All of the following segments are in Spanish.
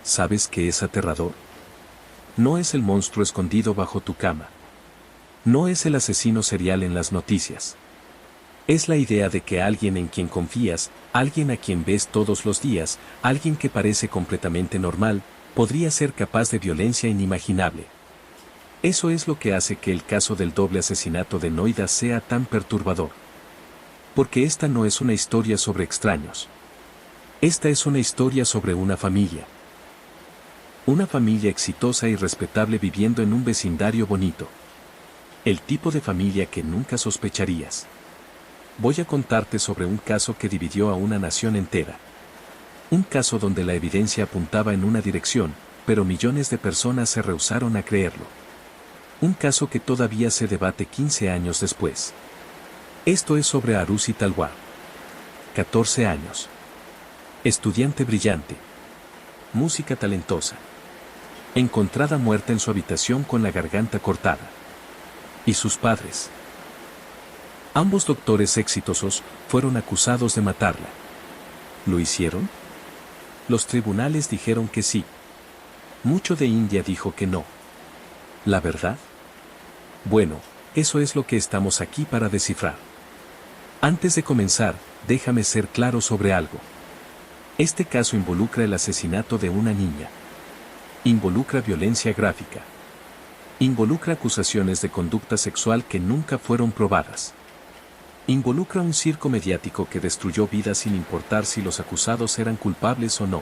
¿sabes qué es aterrador? No es el monstruo escondido bajo tu cama. No es el asesino serial en las noticias. Es la idea de que alguien en quien confías, alguien a quien ves todos los días, alguien que parece completamente normal, podría ser capaz de violencia inimaginable. Eso es lo que hace que el caso del doble asesinato de Noida sea tan perturbador. Porque esta no es una historia sobre extraños. Esta es una historia sobre una familia. Una familia exitosa y respetable viviendo en un vecindario bonito. El tipo de familia que nunca sospecharías. Voy a contarte sobre un caso que dividió a una nación entera. Un caso donde la evidencia apuntaba en una dirección, pero millones de personas se rehusaron a creerlo. Un caso que todavía se debate 15 años después. Esto es sobre Arusi Talwar. 14 años. Estudiante brillante. Música talentosa. Encontrada muerta en su habitación con la garganta cortada. ¿Y sus padres? Ambos doctores exitosos fueron acusados de matarla. ¿Lo hicieron? Los tribunales dijeron que sí. Mucho de India dijo que no. ¿La verdad? Bueno, eso es lo que estamos aquí para descifrar. Antes de comenzar, déjame ser claro sobre algo. Este caso involucra el asesinato de una niña. Involucra violencia gráfica. Involucra acusaciones de conducta sexual que nunca fueron probadas. Involucra un circo mediático que destruyó vidas sin importar si los acusados eran culpables o no.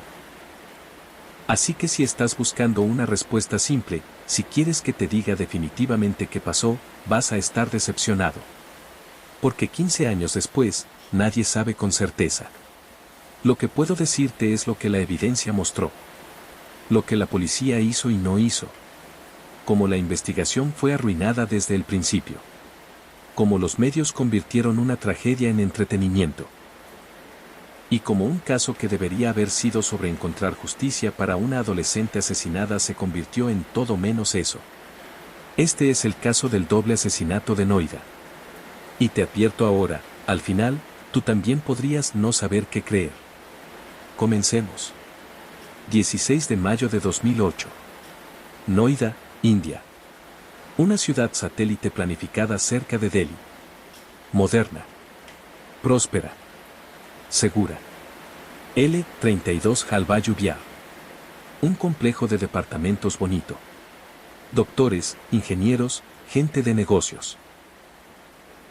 Así que si estás buscando una respuesta simple, si quieres que te diga definitivamente qué pasó, vas a estar decepcionado. Porque 15 años después, nadie sabe con certeza. Lo que puedo decirte es lo que la evidencia mostró. Lo que la policía hizo y no hizo. Cómo la investigación fue arruinada desde el principio. Cómo los medios convirtieron una tragedia en entretenimiento. Y como un caso que debería haber sido sobre encontrar justicia para una adolescente asesinada se convirtió en todo menos eso. Este es el caso del doble asesinato de Noida. Y te advierto ahora, al final, tú también podrías no saber qué creer. Comencemos. 16 de mayo de 2008. Noida, India. Una ciudad satélite planificada cerca de Delhi. Moderna. Próspera. Segura. L32 Halbayu Vihar. Un complejo de departamentos bonito. Doctores, ingenieros, gente de negocios.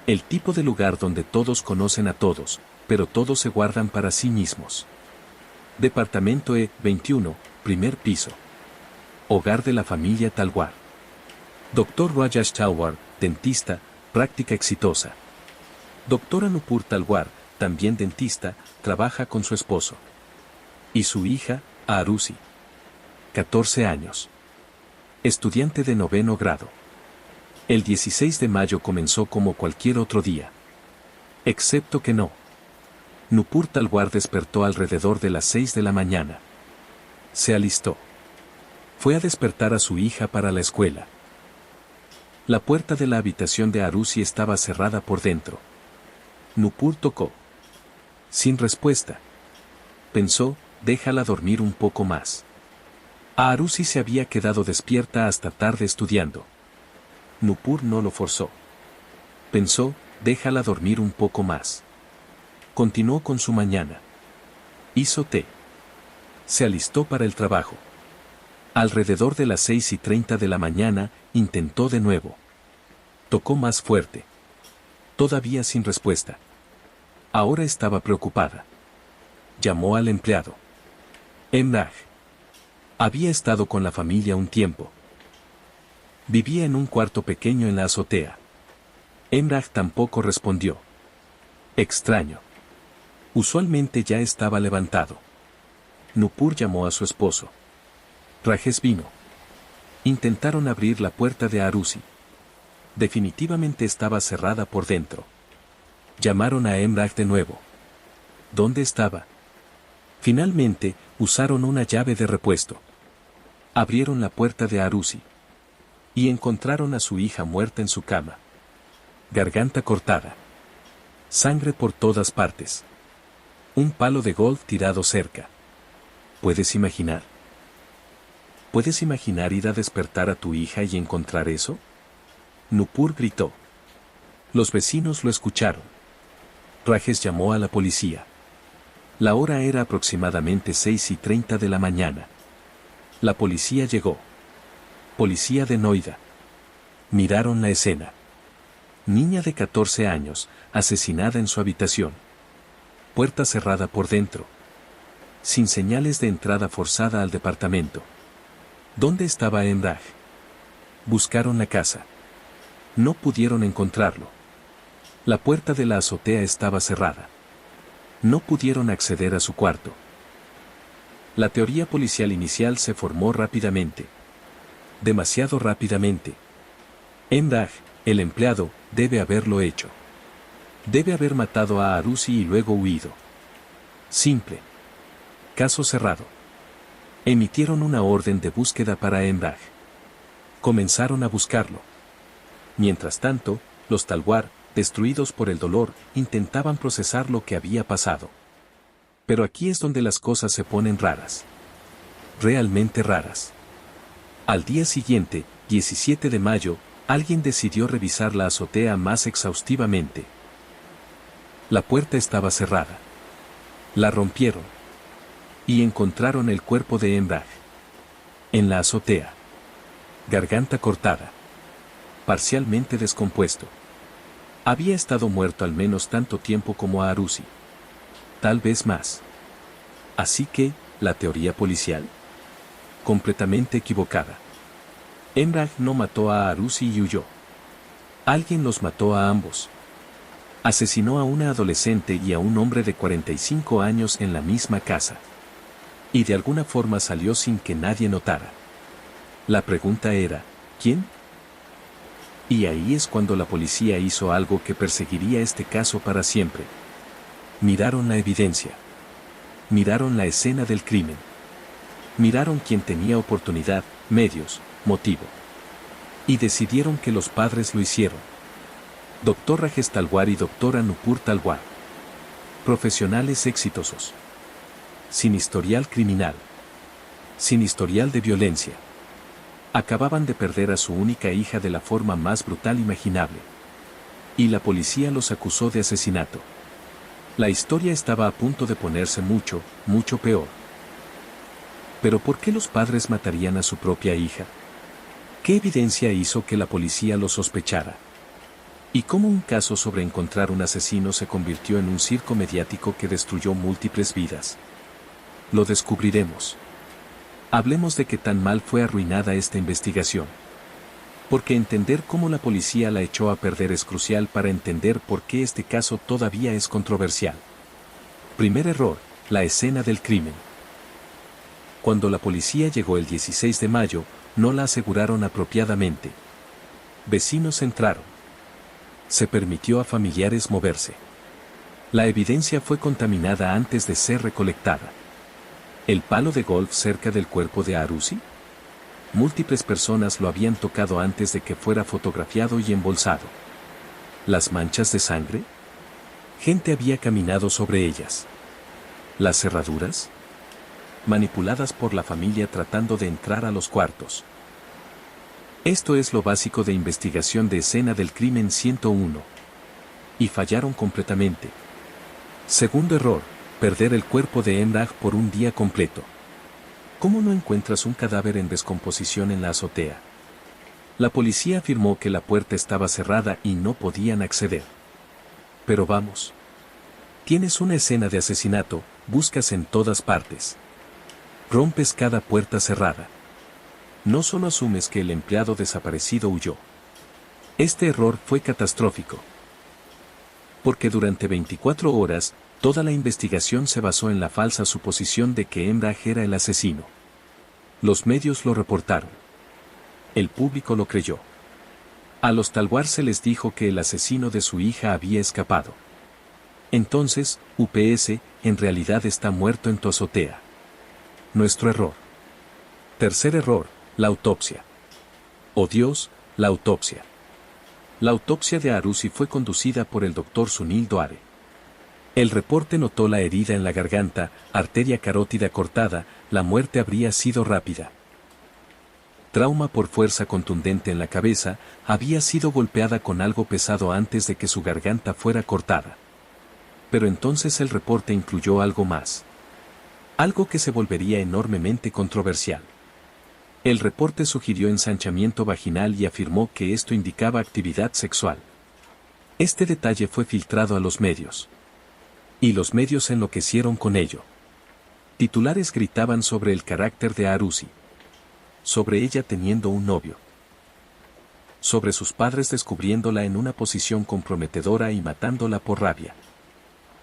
El tipo de lugar donde todos conocen a todos, pero todos se guardan para sí mismos. Departamento E21, primer piso. Hogar de la familia Talwar. Dr. Rajesh Talwar, dentista, práctica exitosa. Doctora Nupur Talwar, también dentista, trabaja con su esposo. Y su hija, Arusi. 14 años. Estudiante de 9º grado. El 16 de mayo comenzó como cualquier otro día. Excepto que no. Nupur Talwar despertó alrededor de las 6 de la mañana. Se alistó. Fue a despertar a su hija para la escuela. La puerta de la habitación de Arusi estaba cerrada por dentro. Nupur tocó. Sin respuesta. Pensó, déjala dormir un poco más. Arusi se había quedado despierta hasta tarde estudiando. Nupur no lo forzó. Pensó, déjala dormir un poco más. Continuó con su mañana. Hizo té. Se alistó para el trabajo. Alrededor de las 6:30 de la mañana, intentó de nuevo. Tocó más fuerte. Todavía sin respuesta. Ahora estaba preocupada. Llamó al empleado. Emraj. Había estado con la familia un tiempo. Vivía en un cuarto pequeño en la azotea. Emraj tampoco respondió. Extraño. Usualmente ya estaba levantado. Nupur llamó a su esposo. Rajesh vino. Intentaron abrir la puerta de Arusi. Definitivamente estaba cerrada por dentro. Llamaron a Emraj de nuevo. ¿Dónde estaba? Finalmente, usaron una llave de repuesto. Abrieron la puerta de Arusi. Y encontraron a su hija muerta en su cama. Garganta cortada. Sangre por todas partes. Un palo de golf tirado cerca. ¿Puedes imaginar? ¿Puedes imaginar ir a despertar a tu hija y encontrar eso? Nupur gritó. Los vecinos lo escucharon. Rajesh llamó a la policía. La hora era aproximadamente 6:30 de la mañana. La policía llegó. Policía de Noida. Miraron la escena. Niña de 14 años, asesinada en su habitación. Puerta cerrada por dentro. Sin señales de entrada forzada al departamento. ¿Dónde estaba Emrah? Buscaron la casa. No pudieron encontrarlo. La puerta de la azotea estaba cerrada. No pudieron acceder a su cuarto. La teoría policial inicial se formó rápidamente. Demasiado rápidamente. Emrah, el empleado, debe haberlo hecho. Debe haber matado a Arusi y luego huido. Simple. Caso cerrado. Emitieron una orden de búsqueda para Emrah. Comenzaron a buscarlo. Mientras tanto, los Talwar, destruidos por el dolor, intentaban procesar lo que había pasado. Pero aquí es donde las cosas se ponen raras. Realmente raras. Al día siguiente, 17 de mayo, alguien decidió revisar la azotea más exhaustivamente. La puerta estaba cerrada. La rompieron. Y encontraron el cuerpo de Emrah. En la azotea. Garganta cortada. Parcialmente descompuesto. Había estado muerto al menos tanto tiempo como a Arusi. Tal vez más. Así que, la teoría policial. Completamente equivocada. Emrah no mató a Arusi y huyó. Alguien los mató a ambos. Asesinó a una adolescente y a un hombre de 45 años en la misma casa. Y de alguna forma salió sin que nadie notara. La pregunta era, ¿quién? Y ahí es cuando la policía hizo algo que perseguiría este caso para siempre. Miraron la evidencia. Miraron la escena del crimen. Miraron quién tenía oportunidad, medios, motivo. Y decidieron que los padres lo hicieron. Dr. Rajesh Talwar y Dra. Nupur Talwar. Profesionales exitosos. Sin historial criminal. Sin historial de violencia. Acababan de perder a su única hija de la forma más brutal imaginable. Y la policía los acusó de asesinato. La historia estaba a punto de ponerse mucho, mucho peor. ¿Pero por qué los padres matarían a su propia hija? ¿Qué evidencia hizo que la policía lo sospechara? ¿Y cómo un caso sobre encontrar un asesino se convirtió en un circo mediático que destruyó múltiples vidas? Lo descubriremos. Hablemos de qué tan mal fue arruinada esta investigación. Porque entender cómo la policía la echó a perder es crucial para entender por qué este caso todavía es controversial. Primer error, la escena del crimen. Cuando la policía llegó el 16 de mayo, no la aseguraron apropiadamente. Vecinos entraron. Se permitió a familiares moverse. La evidencia fue contaminada antes de ser recolectada. ¿El palo de golf cerca del cuerpo de Arusi? Múltiples personas lo habían tocado antes de que fuera fotografiado y embolsado. ¿Las manchas de sangre? Gente había caminado sobre ellas. ¿Las cerraduras? Manipuladas por la familia tratando de entrar a los cuartos. Esto es lo básico de investigación de escena del crimen 101. Y fallaron completamente. Segundo error, perder el cuerpo de Emrah por un día completo. ¿Cómo no encuentras un cadáver en descomposición en la azotea? La policía afirmó que la puerta estaba cerrada y no podían acceder. Pero vamos. Tienes una escena de asesinato, buscas en todas partes. Rompes cada puerta cerrada. No solo asumes que el empleado desaparecido huyó. Este error fue catastrófico. Porque durante 24 horas, toda la investigación se basó en la falsa suposición de que Emrah era el asesino. Los medios lo reportaron. El público lo creyó. A los Talwar se les dijo que el asesino de su hija había escapado. Entonces, UPS, en realidad está muerto en tu azotea. Nuestro error. Tercer error, la autopsia. Oh Dios, la autopsia. La autopsia de Arusi fue conducida por el Dr. Sunil Doare. El reporte notó la herida en la garganta, arteria carótida cortada, la muerte habría sido rápida. trauma por fuerza contundente en la cabeza, había sido golpeada con algo pesado antes de que su garganta fuera cortada. Pero entonces el reporte incluyó algo más. Algo que se volvería enormemente controversial. El reporte sugirió ensanchamiento vaginal y afirmó que esto indicaba actividad sexual. Este detalle fue filtrado a los medios. Y los medios enloquecieron con ello. Titulares gritaban sobre el carácter de Arusi. Sobre ella teniendo un novio. Sobre sus padres descubriéndola en una posición comprometedora y matándola por rabia.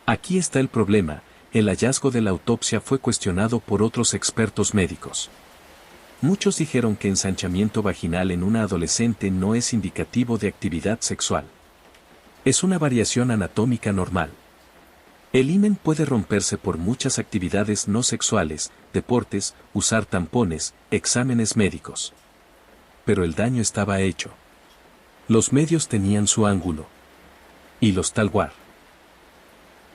Aquí está el problema, el hallazgo de la autopsia fue cuestionado por otros expertos médicos. Muchos dijeron que ensanchamiento vaginal en una adolescente no es indicativo de actividad sexual. Es una variación anatómica normal. El himen puede romperse por muchas actividades no sexuales, deportes, usar tampones, exámenes médicos. Pero el daño estaba hecho. Los medios tenían su ángulo. Y los Talwar,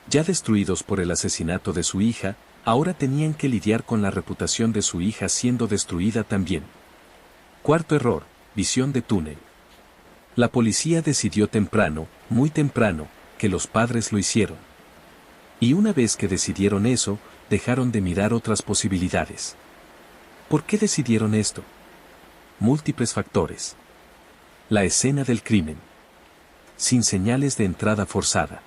ya destruidos por el asesinato de su hija, ahora tenían que lidiar con la reputación de su hija siendo destruida también. Cuarto error, visión de túnel. La policía decidió temprano, muy temprano, que los padres lo hicieron. Y una vez que decidieron eso, dejaron de mirar otras posibilidades. ¿Por qué decidieron esto? Múltiples factores. La escena del crimen. Sin señales de entrada forzada.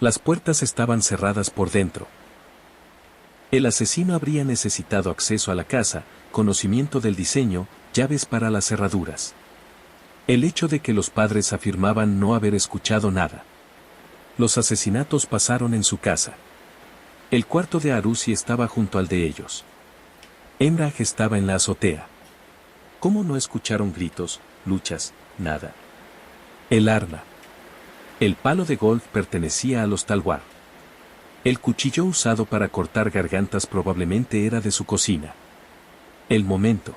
Las puertas estaban cerradas por dentro. El asesino habría necesitado acceso a la casa, conocimiento del diseño, llaves para las cerraduras. El hecho de que los padres afirmaban no haber escuchado nada. Los asesinatos pasaron en su casa. El cuarto de Arusi estaba junto al de ellos. Emrah estaba en la azotea. ¿Cómo no escucharon gritos, luchas, nada? El arma. El palo de golf pertenecía a los Talwar. El cuchillo usado para cortar gargantas probablemente era de su cocina. El momento.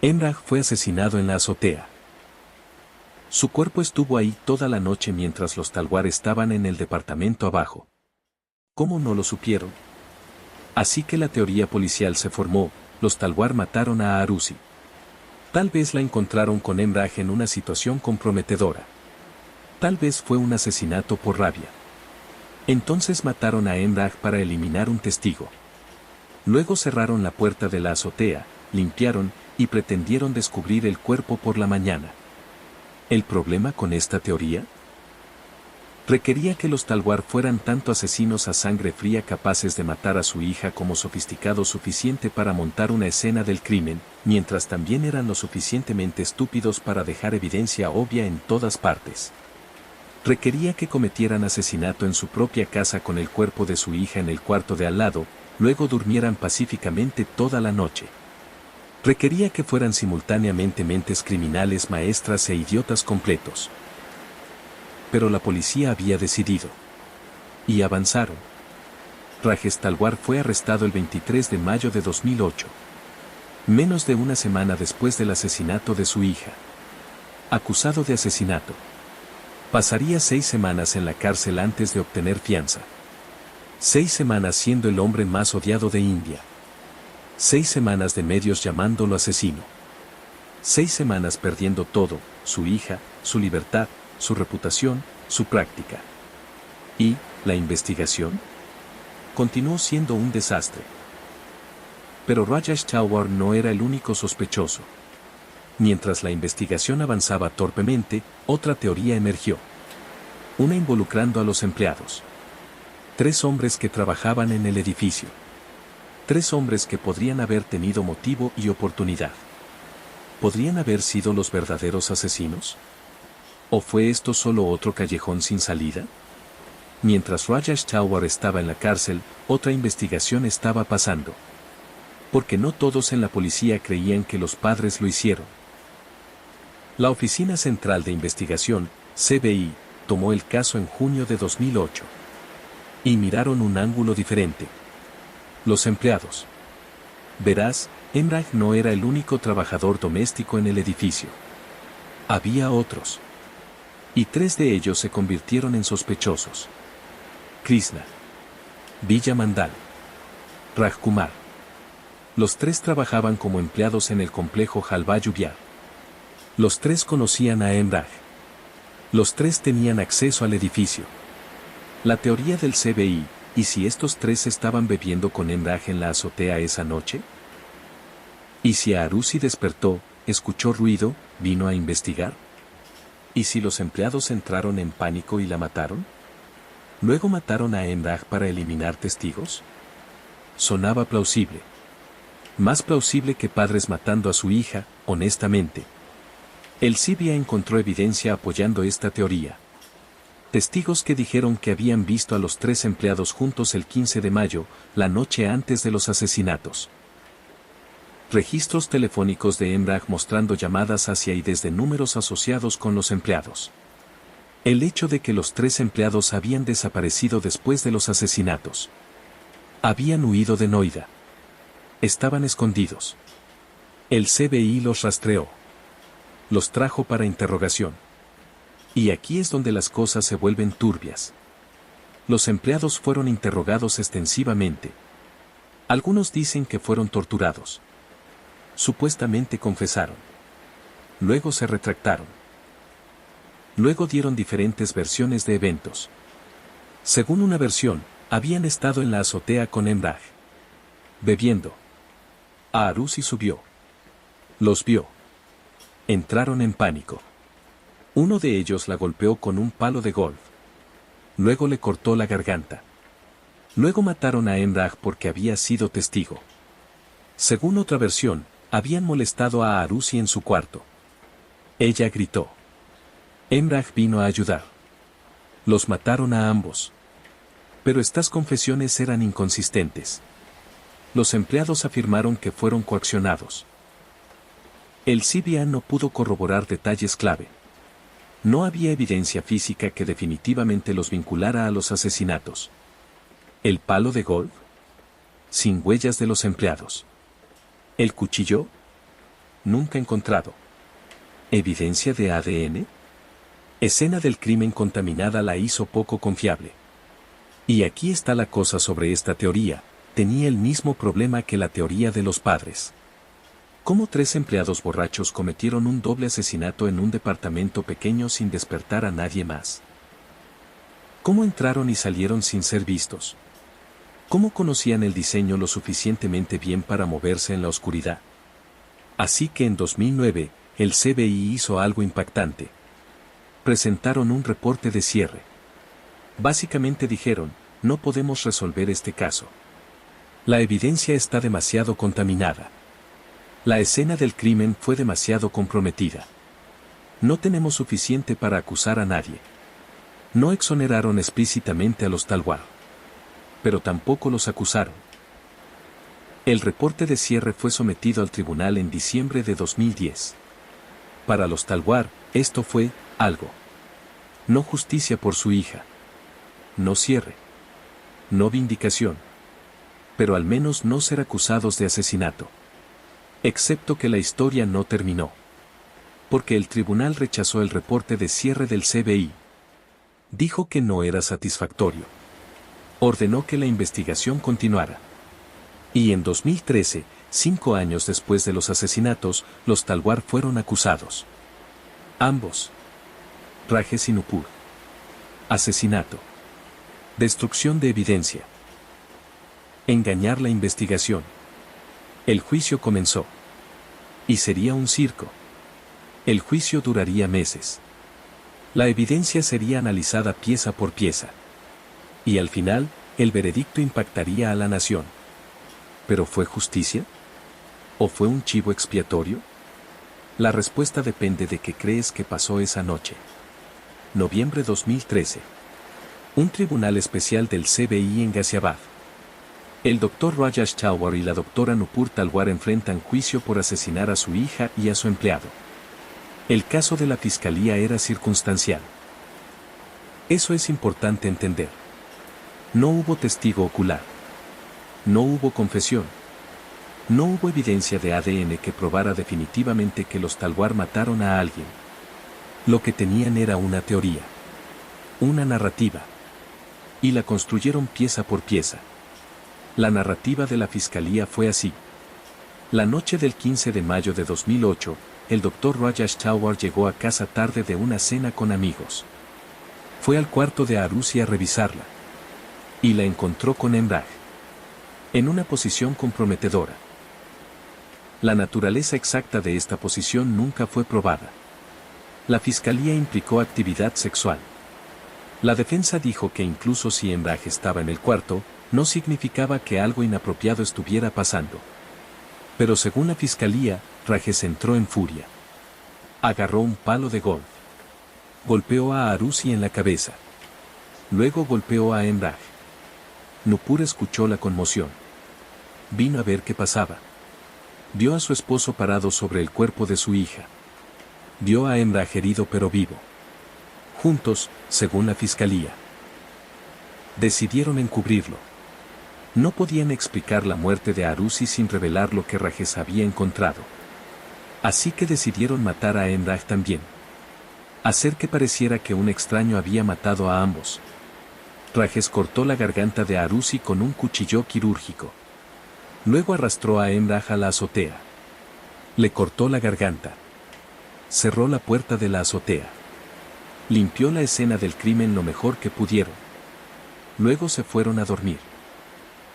Emrah fue asesinado en la azotea. Su cuerpo estuvo ahí toda la noche mientras los Talwar estaban en el departamento abajo. ¿Cómo no lo supieron? Así que la teoría policial se formó, los Talwar mataron a Arusi. Tal vez la encontraron con Emrah en una situación comprometedora. Tal vez fue un asesinato por rabia. Entonces mataron a Emrah para eliminar un testigo. Luego cerraron la puerta de la azotea, limpiaron, y pretendieron descubrir el cuerpo por la mañana. ¿El problema con esta teoría? Requería que los Talwar fueran tanto asesinos a sangre fría capaces de matar a su hija como sofisticados suficiente para montar una escena del crimen, mientras también eran lo suficientemente estúpidos para dejar evidencia obvia en todas partes. Requería que cometieran asesinato en su propia casa con el cuerpo de su hija en el cuarto de al lado, luego durmieran pacíficamente toda la noche. Requería que fueran simultáneamente mentes criminales, maestras e idiotas completos. Pero la policía había decidido. Y avanzaron. Rajesh Talwar fue arrestado el 23 de mayo de 2008. Menos de una semana después del asesinato de su hija. Acusado de asesinato. Pasaría 6 semanas en la cárcel antes de obtener fianza. 6 semanas siendo el hombre más odiado de India. 6 semanas de medios llamándolo asesino. 6 semanas perdiendo todo, su hija, su libertad, su reputación, su práctica. ¿Y la investigación? Continuó siendo un desastre. Pero Rajesh Talwar no era el único sospechoso. Mientras la investigación avanzaba torpemente, otra teoría emergió. Una involucrando a los empleados. 3 hombres que trabajaban en el edificio. 3 hombres que podrían haber tenido motivo y oportunidad. ¿Podrían haber sido los verdaderos asesinos? ¿O fue esto solo otro callejón sin salida? Mientras Rajesh Talwar estaba en la cárcel, otra investigación estaba pasando. Porque no todos en la policía creían que los padres lo hicieron. La Oficina Central de Investigación, CBI, tomó el caso en junio de 2008. Y miraron un ángulo diferente. Los empleados. Verás, Emrah no era el único trabajador doméstico en el edificio. Había otros. Y 3 de ellos se convirtieron en sospechosos. Krishna. Villa Mandal. Rajkumar. Los tres trabajaban como empleados en el complejo Halva Yubiar. Los tres conocían a Emrah. Los tres tenían acceso al edificio. La teoría del CBI, ¿y si estos tres estaban bebiendo con Emrah en la azotea esa noche? ¿Y si Arusi despertó, escuchó ruido, vino a investigar? ¿Y si los empleados entraron en pánico y la mataron? ¿Luego mataron a Emrah para eliminar testigos? Sonaba plausible. Más plausible que padres matando a su hija, honestamente. El CBI encontró evidencia apoyando esta teoría. Testigos que dijeron que habían visto a los tres empleados juntos el 15 de mayo, la noche antes de los asesinatos. Registros telefónicos de Emrah mostrando llamadas hacia y desde números asociados con los empleados. El hecho de que los tres empleados habían desaparecido después de los asesinatos. Habían huido de Noida. Estaban escondidos. El CBI los rastreó. Los trajo para interrogación. Y aquí es donde las cosas se vuelven turbias. Los empleados fueron interrogados extensivamente. Algunos dicen que fueron torturados. Supuestamente confesaron. Luego se retractaron. Luego dieron diferentes versiones de eventos. Según una versión, habían estado en la azotea con Emrah. Bebiendo. Arusi subió. Los vio. Entraron en pánico. Uno de ellos la golpeó con un palo de golf. Luego le cortó la garganta. Luego mataron a Emrah porque había sido testigo. Según otra versión, habían molestado a Arusi en su cuarto. Ella gritó. Emrah vino a ayudar. Los mataron a ambos. Pero estas confesiones eran inconsistentes. Los empleados afirmaron que fueron coaccionados. El CBI no pudo corroborar detalles clave. No había evidencia física que definitivamente los vinculara a los asesinatos. ¿El palo de golf? Sin huellas de los empleados. ¿El cuchillo? Nunca encontrado. ¿Evidencia de ADN? Escena del crimen contaminada la hizo poco confiable. Y aquí está la cosa sobre esta teoría, tenía el mismo problema que la teoría de los padres. ¿Cómo tres empleados borrachos cometieron un doble asesinato en un departamento pequeño sin despertar a nadie más? ¿Cómo entraron y salieron sin ser vistos? ¿Cómo conocían el diseño lo suficientemente bien para moverse en la oscuridad? Así que en 2009, el CBI hizo algo impactante. Presentaron un reporte de cierre. Básicamente dijeron, no podemos resolver este caso. La evidencia está demasiado contaminada. La escena del crimen fue demasiado comprometida. No tenemos suficiente para acusar a nadie. No exoneraron explícitamente a los Talwar. Pero tampoco los acusaron. El reporte de cierre fue sometido al tribunal en diciembre de 2010. Para los Talwar, esto fue algo. No justicia por su hija. No cierre. No vindicación. Pero al menos no ser acusados de asesinato. Excepto que la historia no terminó. Porque el tribunal rechazó el reporte de cierre del CBI. Dijo que no era satisfactorio. Ordenó que la investigación continuara. Y en 2013, 5 años después de los asesinatos, los Talwar fueron acusados. Ambos. Rajes y Nupur. Asesinato. Destrucción de evidencia. Engañar la investigación. El juicio comenzó. Y sería un circo. El juicio duraría meses. La evidencia sería analizada pieza por pieza. Y al final, el veredicto impactaría a la nación. ¿Pero fue justicia? ¿O fue un chivo expiatorio? La respuesta depende de qué crees que pasó esa noche. Noviembre 2013. Un tribunal especial del CBI en Ghaziabad. El doctor Rajesh Talwar y la doctora Nupur Talwar enfrentan juicio por asesinar a su hija y a su empleado. El caso de la fiscalía era circunstancial. Eso es importante entender. No hubo testigo ocular. No hubo confesión. No hubo evidencia de ADN que probara definitivamente que los Talwar mataron a alguien. Lo que tenían era una teoría. Una narrativa. Y la construyeron pieza por pieza. La narrativa de la fiscalía fue así. La noche del 15 de mayo de 2008, el Dr. Rajesh Talwar llegó a casa tarde de una cena con amigos. Fue al cuarto de Arusi a revisarla. Y la encontró con Emraj. En una posición comprometedora. La naturaleza exacta de esta posición nunca fue probada. La fiscalía implicó actividad sexual. La defensa dijo que incluso si Emraj estaba en el cuarto, no significaba que algo inapropiado estuviera pasando. Pero según la fiscalía, Rajesh entró en furia. Agarró un palo de golf. Golpeó a Arusi en la cabeza. Luego golpeó a Emraj. Nupur escuchó la conmoción. Vino a ver qué pasaba. Vio a su esposo parado sobre el cuerpo de su hija. Vio a Emraj herido pero vivo. Juntos, según la fiscalía. Decidieron encubrirlo. No podían explicar la muerte de Arusi sin revelar lo que Rajesh había encontrado. Así que decidieron matar a Emraj también. Hacer que pareciera que un extraño había matado a ambos. Rajesh cortó la garganta de Arusi con un cuchillo quirúrgico. Luego arrastró a Emraj a la azotea. Le cortó la garganta. Cerró la puerta de la azotea. Limpió la escena del crimen lo mejor que pudieron. Luego se fueron a dormir.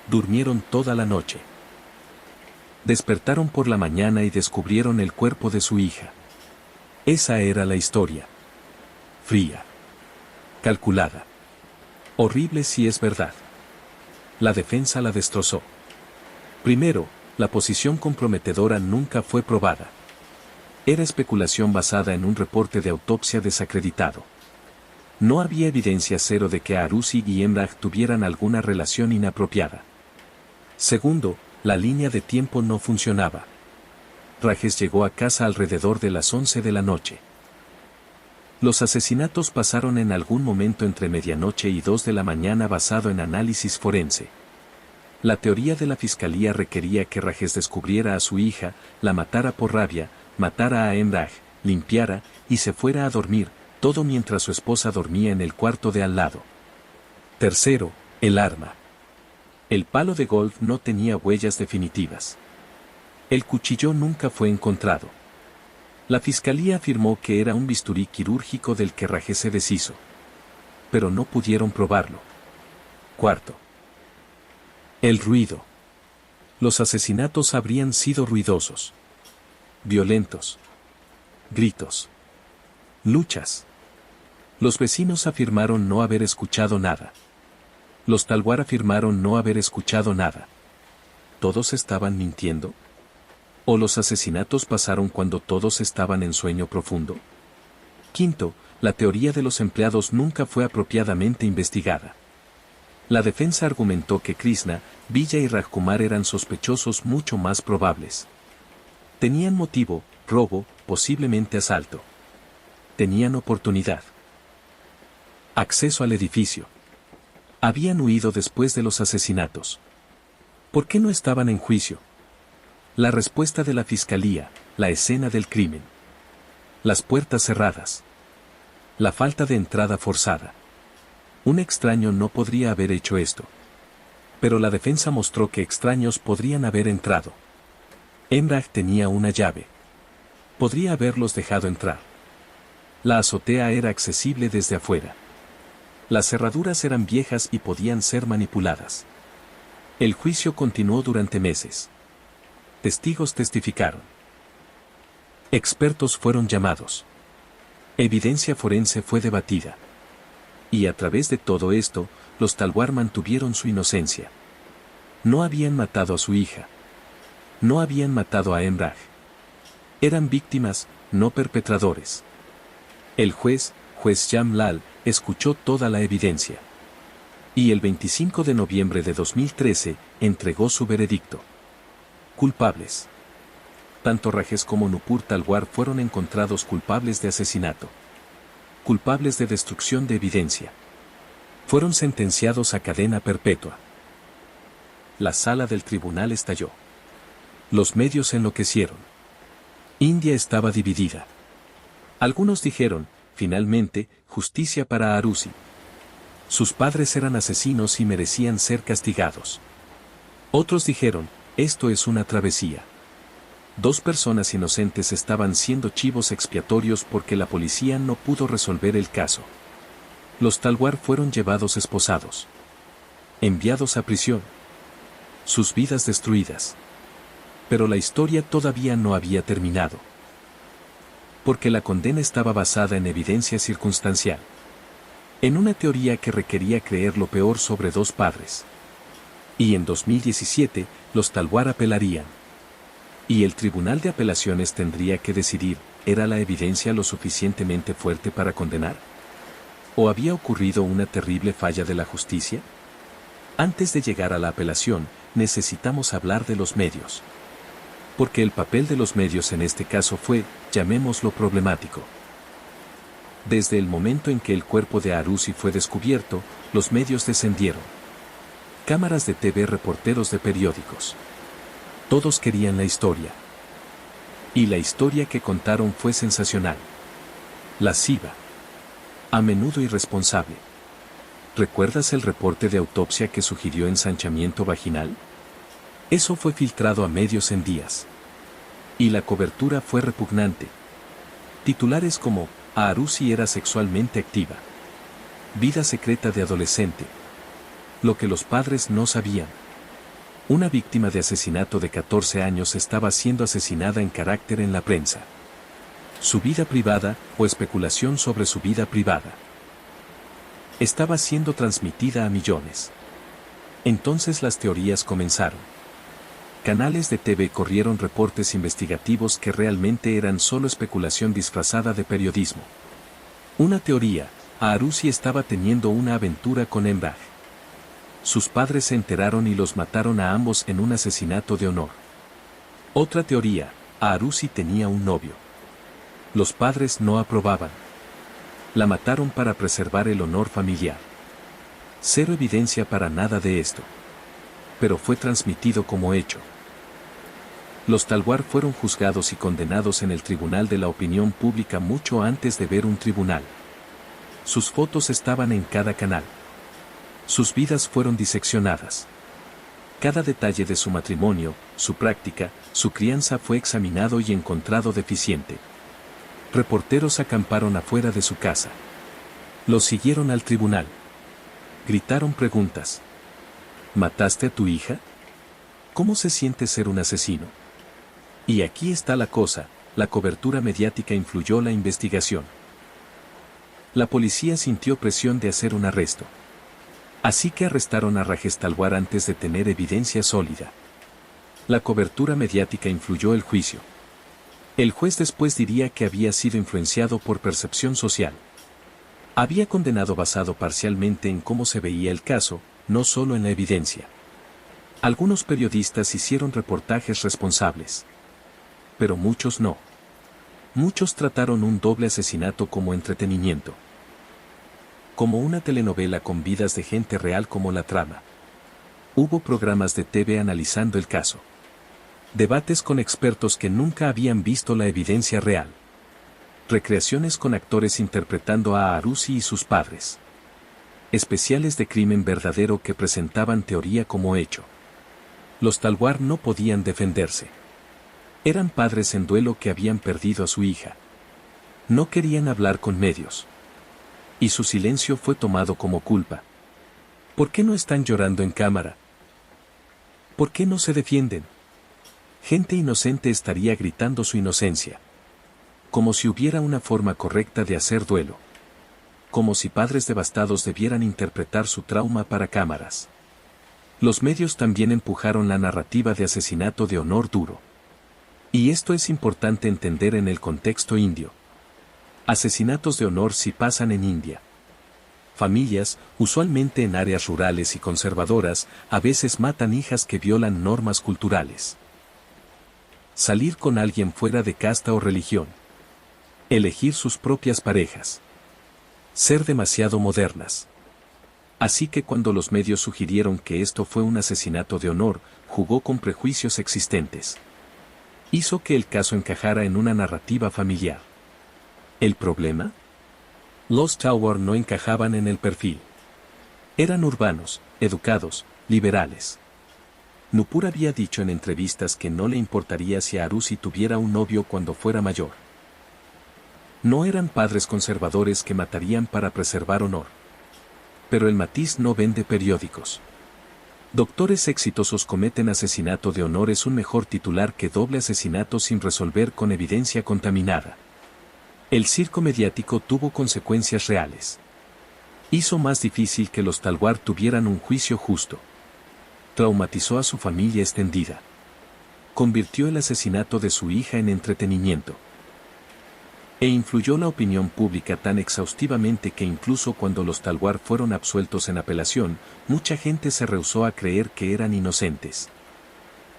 Durmieron toda la noche. Despertaron por la mañana y descubrieron el cuerpo de su hija. Esa era la historia. Fría. Calculada. Horrible si es verdad. La defensa la destrozó. Primero, la posición comprometedora nunca fue probada. Era especulación basada en un reporte de autopsia desacreditado. No había evidencia cero de que Arusi y Emraj tuvieran alguna relación inapropiada. Segundo, la línea de tiempo no funcionaba. Rajesh llegó a casa alrededor de las 11 de la noche. Los asesinatos pasaron en algún momento entre medianoche y 2 de la mañana basado en análisis forense. La teoría de la fiscalía requería que Rajesh descubriera a su hija, la matara por rabia, matara a Emraj, limpiara, y se fuera a dormir, todo mientras su esposa dormía en el cuarto de al lado. Tercero, el arma. El palo de golf no tenía huellas definitivas. El cuchillo nunca fue encontrado. La fiscalía afirmó que era un bisturí quirúrgico del que Rajesh se deshizo. Pero no pudieron probarlo. Cuarto. El ruido. Los asesinatos habrían sido ruidosos. Violentos. Gritos. Luchas. Los vecinos afirmaron no haber escuchado nada. Los Talwar afirmaron no haber escuchado nada. ¿Todos estaban mintiendo? ¿O los asesinatos pasaron cuando todos estaban en sueño profundo? Quinto, la teoría de los empleados nunca fue apropiadamente investigada. La defensa argumentó que Krishna, Villa y Rajkumar eran sospechosos mucho más probables. Tenían motivo, robo, posiblemente asalto. Tenían oportunidad. Acceso al edificio. Habían huido después de los asesinatos. ¿Por qué no estaban en juicio? La respuesta de la fiscalía, la escena del crimen. Las puertas cerradas. La falta de entrada forzada. Un extraño no podría haber hecho esto. Pero la defensa mostró que extraños podrían haber entrado. Emraj tenía una llave. Podría haberlos dejado entrar. La azotea era accesible desde afuera. Las cerraduras eran viejas y podían ser manipuladas. El juicio continuó durante meses. Testigos testificaron. Expertos fueron llamados. Evidencia forense fue debatida. Y a través de todo esto, los Talwar mantuvieron su inocencia. No habían matado a su hija. No habían matado a Emraj. Eran víctimas, no perpetradores. El juez Jam Lal, escuchó toda la evidencia. Y el 25 de noviembre de 2013, entregó su veredicto. Culpables. Tanto Rajesh como Nupur Talwar fueron encontrados culpables de asesinato. Culpables de destrucción de evidencia. Fueron sentenciados a cadena perpetua. La sala del tribunal estalló. Los medios enloquecieron. India estaba dividida. Algunos dijeron, finalmente, justicia para Arusi. Sus padres eran asesinos y merecían ser castigados. Otros dijeron, esto es una travesía. 2 personas inocentes estaban siendo chivos expiatorios porque la policía no pudo resolver el caso. Los Talwar fueron llevados esposados, enviados a prisión, sus vidas destruidas. Pero la historia todavía no había terminado, porque la condena estaba basada en evidencia circunstancial, en una teoría que requería creer lo peor sobre 2 padres. Y en 2017, los Talwar apelarían. Y el Tribunal de Apelaciones tendría que decidir, ¿era la evidencia lo suficientemente fuerte para condenar? ¿O había ocurrido una terrible falla de la justicia? Antes de llegar a la apelación, necesitamos hablar de los medios. Porque el papel de los medios en este caso fue, llamémoslo problemático. Desde el momento en que el cuerpo de Aruzzi fue descubierto, los medios descendieron. Cámaras de TV, reporteros de periódicos. Todos querían la historia. Y la historia que contaron fue sensacional. Lasciva. A menudo irresponsable. ¿Recuerdas el reporte de autopsia que sugirió ensanchamiento vaginal? Eso fue filtrado a medios en días. Y la cobertura fue repugnante. Titulares como, Aruzzi era sexualmente activa. Vida secreta de adolescente. Lo que los padres no sabían. Una víctima de asesinato de 14 años estaba siendo asesinada en carácter en la prensa. Su vida privada, o especulación sobre su vida privada, estaba siendo transmitida a millones. Entonces las teorías comenzaron. Canales de TV corrieron reportes investigativos que realmente eran solo especulación disfrazada de periodismo. Una teoría, Aruzzi estaba teniendo una aventura con Emrah. Sus padres se enteraron y los mataron a ambos en un asesinato de honor. Otra teoría, Aruzzi tenía un novio. Los padres no aprobaban. La mataron para preservar el honor familiar. Cero evidencia para nada de esto. Pero fue transmitido como hecho. Los Talwar fueron juzgados y condenados en el Tribunal de la Opinión Pública mucho antes de ver un tribunal. Sus fotos estaban en cada canal. Sus vidas fueron diseccionadas. Cada detalle de su matrimonio, su práctica, su crianza fue examinado y encontrado deficiente. Reporteros acamparon afuera de su casa. Los siguieron al tribunal. Gritaron preguntas. ¿Mataste a tu hija? ¿Cómo se siente ser un asesino? Y aquí está la cosa, la cobertura mediática influyó la investigación. La policía sintió presión de hacer un arresto. Así que arrestaron a Rajesh Talwar antes de tener evidencia sólida. La cobertura mediática influyó el juicio. El juez después diría que había sido influenciado por percepción social. Había condenado basado parcialmente en cómo se veía el caso, no solo en la evidencia. Algunos periodistas hicieron reportajes responsables. Pero muchos no. Muchos trataron un doble asesinato como entretenimiento. Como una telenovela con vidas de gente real como la trama. Hubo programas de TV analizando el caso. Debates con expertos que nunca habían visto la evidencia real. Recreaciones con actores interpretando a Aruzzi y sus padres. Especiales de crimen verdadero que presentaban teoría como hecho. Los Talwar no podían defenderse. Eran padres en duelo que habían perdido a su hija. No querían hablar con medios. Y su silencio fue tomado como culpa. ¿Por qué no están llorando en cámara? ¿Por qué no se defienden? Gente inocente estaría gritando su inocencia. Como si hubiera una forma correcta de hacer duelo. Como si padres devastados debieran interpretar su trauma para cámaras. Los medios también empujaron la narrativa de asesinato de honor duro. Y esto es importante entender en el contexto indio. Asesinatos de honor sí pasan en India. Familias, usualmente en áreas rurales y conservadoras, a veces matan hijas que violan normas culturales. Salir con alguien fuera de casta o religión. Elegir sus propias parejas. Ser demasiado modernas. Así que cuando los medios sugirieron que esto fue un asesinato de honor, jugó con prejuicios existentes. Hizo que el caso encajara en una narrativa familiar. ¿El problema? Los Talwar no encajaban en el perfil. Eran urbanos, educados, liberales. Nupur había dicho en entrevistas que no le importaría si Arusi tuviera un novio cuando fuera mayor. No eran padres conservadores que matarían para preservar honor. Pero el matiz no vende periódicos. Doctores exitosos cometen asesinato de honor es un mejor titular que doble asesinato sin resolver con evidencia contaminada. El circo mediático tuvo consecuencias reales. Hizo más difícil que los Talwar tuvieran un juicio justo. Traumatizó a su familia extendida. Convirtió el asesinato de su hija en entretenimiento. E influyó la opinión pública tan exhaustivamente que incluso cuando los Talwar fueron absueltos en apelación, mucha gente se rehusó a creer que eran inocentes.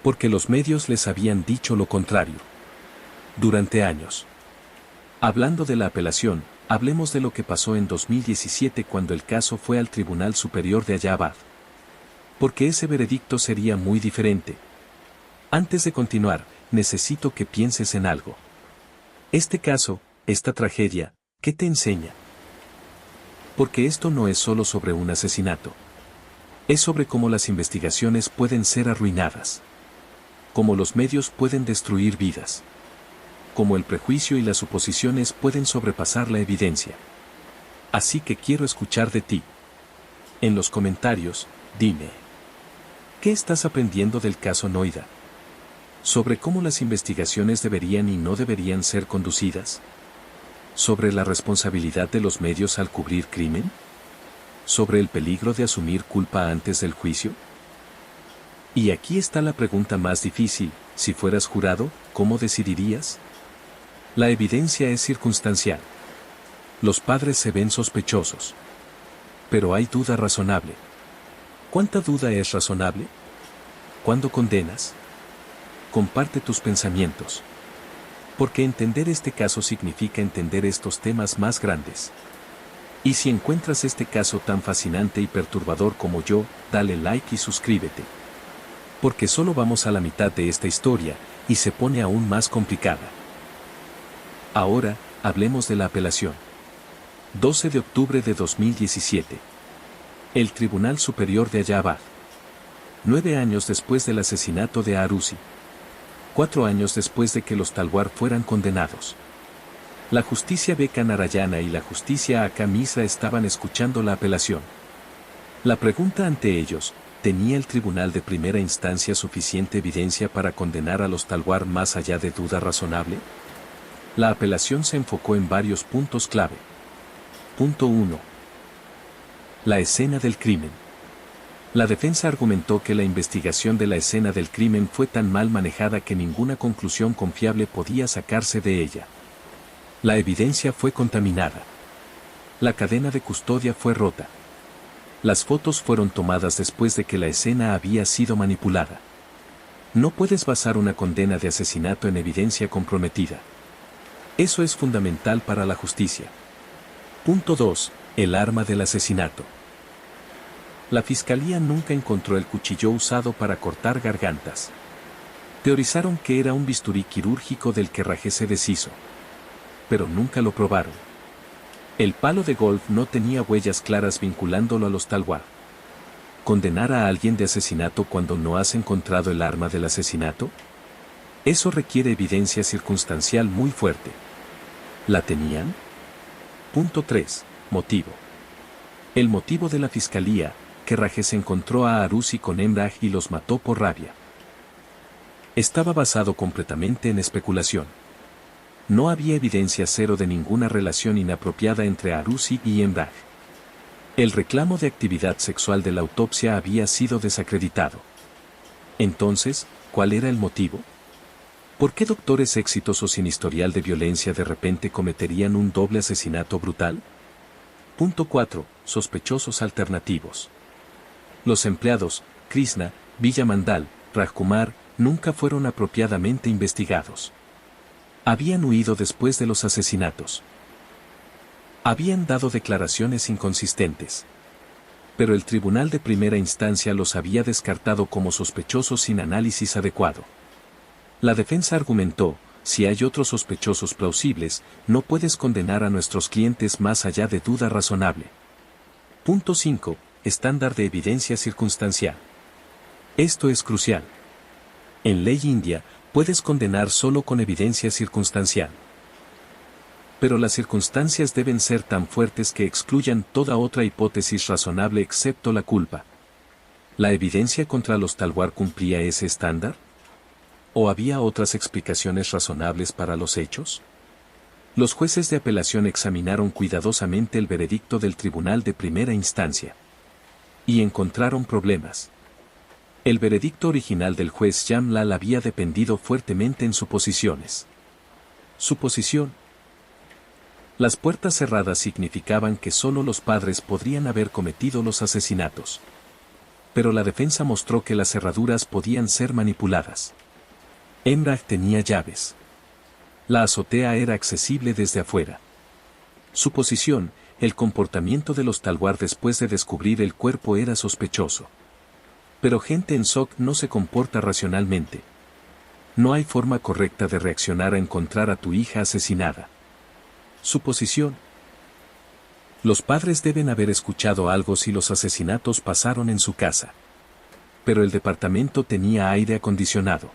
Porque los medios les habían dicho lo contrario. Durante años. Hablando de la apelación, hablemos de lo que pasó en 2017 cuando el caso fue al Tribunal Superior de Allahabad. Porque ese veredicto sería muy diferente. Antes de continuar, necesito que pienses en algo. Este caso, esta tragedia, ¿qué te enseña? Porque esto no es solo sobre un asesinato. Es sobre cómo las investigaciones pueden ser arruinadas. Cómo los medios pueden destruir vidas. Cómo el prejuicio y las suposiciones pueden sobrepasar la evidencia. Así que quiero escuchar de ti. En los comentarios, dime. ¿Qué estás aprendiendo del caso Noida? ¿Sobre cómo las investigaciones deberían y no deberían ser conducidas? ¿Sobre la responsabilidad de los medios al cubrir crimen? ¿Sobre el peligro de asumir culpa antes del juicio? Y aquí está la pregunta más difícil: si fueras jurado, ¿cómo decidirías? La evidencia es circunstancial. Los padres se ven sospechosos. Pero hay duda razonable. ¿Cuánta duda es razonable? ¿Cuándo condenas? Comparte tus pensamientos. Porque entender este caso significa entender estos temas más grandes. Y si encuentras este caso tan fascinante y perturbador como yo, dale like y suscríbete. Porque solo vamos a la mitad de esta historia, y se pone aún más complicada. Ahora, hablemos de la apelación. 12 de octubre de 2017. El Tribunal Superior de Allahabad. 9 años después del asesinato de Arusi. 4 años después de que los Talwar fueran condenados. La justicia Beka Narayana y la justicia Aka Misra estaban escuchando la apelación. La pregunta ante ellos: ¿tenía el tribunal de primera instancia suficiente evidencia para condenar a los Talwar más allá de duda razonable? La apelación se enfocó en varios puntos clave. Punto 1. La escena del crimen. La defensa argumentó que la investigación de la escena del crimen fue tan mal manejada que ninguna conclusión confiable podía sacarse de ella. La evidencia fue contaminada. La cadena de custodia fue rota. Las fotos fueron tomadas después de que la escena había sido manipulada. No puedes basar una condena de asesinato en evidencia comprometida. Eso es fundamental para la justicia. Punto 2. El arma del asesinato. La fiscalía nunca encontró el cuchillo usado para cortar gargantas. Teorizaron que era un bisturí quirúrgico del que Rajé se deshizo. Pero nunca lo probaron. El palo de golf no tenía huellas claras vinculándolo a los Talwar. ¿Condenar a alguien de asesinato cuando no has encontrado el arma del asesinato? Eso requiere evidencia circunstancial muy fuerte. ¿La tenían? Punto 3. Motivo. El motivo de la fiscalía: que Rajes encontró a Arusi con Emrah y los mató por rabia. Estaba basado completamente en especulación. No había evidencia cero de ninguna relación inapropiada entre Arusi y Emrah. El reclamo de actividad sexual de la autopsia había sido desacreditado. Entonces, ¿cuál era el motivo? ¿Por qué doctores exitosos sin historial de violencia de repente cometerían un doble asesinato brutal? Punto 4. Sospechosos alternativos. Los empleados, Krishna, Villamandal, Rajkumar, nunca fueron apropiadamente investigados. Habían huido después de los asesinatos. Habían dado declaraciones inconsistentes. Pero el tribunal de primera instancia los había descartado como sospechosos sin análisis adecuado. La defensa argumentó: si hay otros sospechosos plausibles, no puedes condenar a nuestros clientes más allá de duda razonable. Punto 5. Estándar de evidencia circunstancial. Esto es crucial. En ley india, puedes condenar solo con evidencia circunstancial. Pero las circunstancias deben ser tan fuertes que excluyan toda otra hipótesis razonable excepto la culpa. ¿La evidencia contra los Talwar cumplía ese estándar? ¿O había otras explicaciones razonables para los hechos? Los jueces de apelación examinaron cuidadosamente el veredicto del tribunal de primera instancia. Y encontraron problemas. El veredicto original del juez Jamlal había dependido fuertemente en suposiciones. Suposición. Las puertas cerradas significaban que solo los padres podrían haber cometido los asesinatos. Pero la defensa mostró que las cerraduras podían ser manipuladas. Emrah tenía llaves. La azotea era accesible desde afuera. Suposición, el comportamiento de los Talwar después de descubrir el cuerpo era sospechoso. Pero gente en shock no se comporta racionalmente. No hay forma correcta de reaccionar a encontrar a tu hija asesinada. Suposición. Los padres deben haber escuchado algo si los asesinatos pasaron en su casa. Pero el departamento tenía aire acondicionado.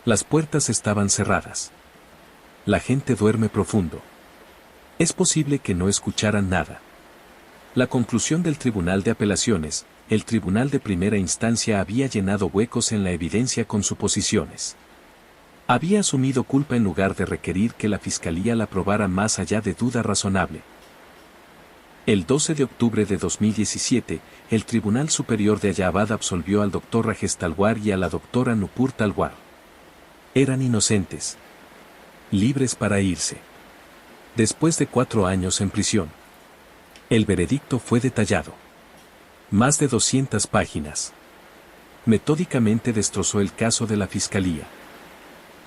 Las puertas estaban cerradas. La gente duerme profundo. Es posible que no escucharan nada. La conclusión del Tribunal de Apelaciones, el Tribunal de Primera Instancia había llenado huecos en la evidencia con suposiciones. Había asumido culpa en lugar de requerir que la Fiscalía la probara más allá de duda razonable. El 12 de octubre de 2017, el Tribunal Superior de Allahabad absolvió al Dr. Rajesh Talwar y a la Dra. Nupur Talwar. Eran inocentes. Libres para irse. Después de 4 años en prisión. El veredicto fue detallado. Más de 200 páginas. Metódicamente destrozó el caso de la Fiscalía.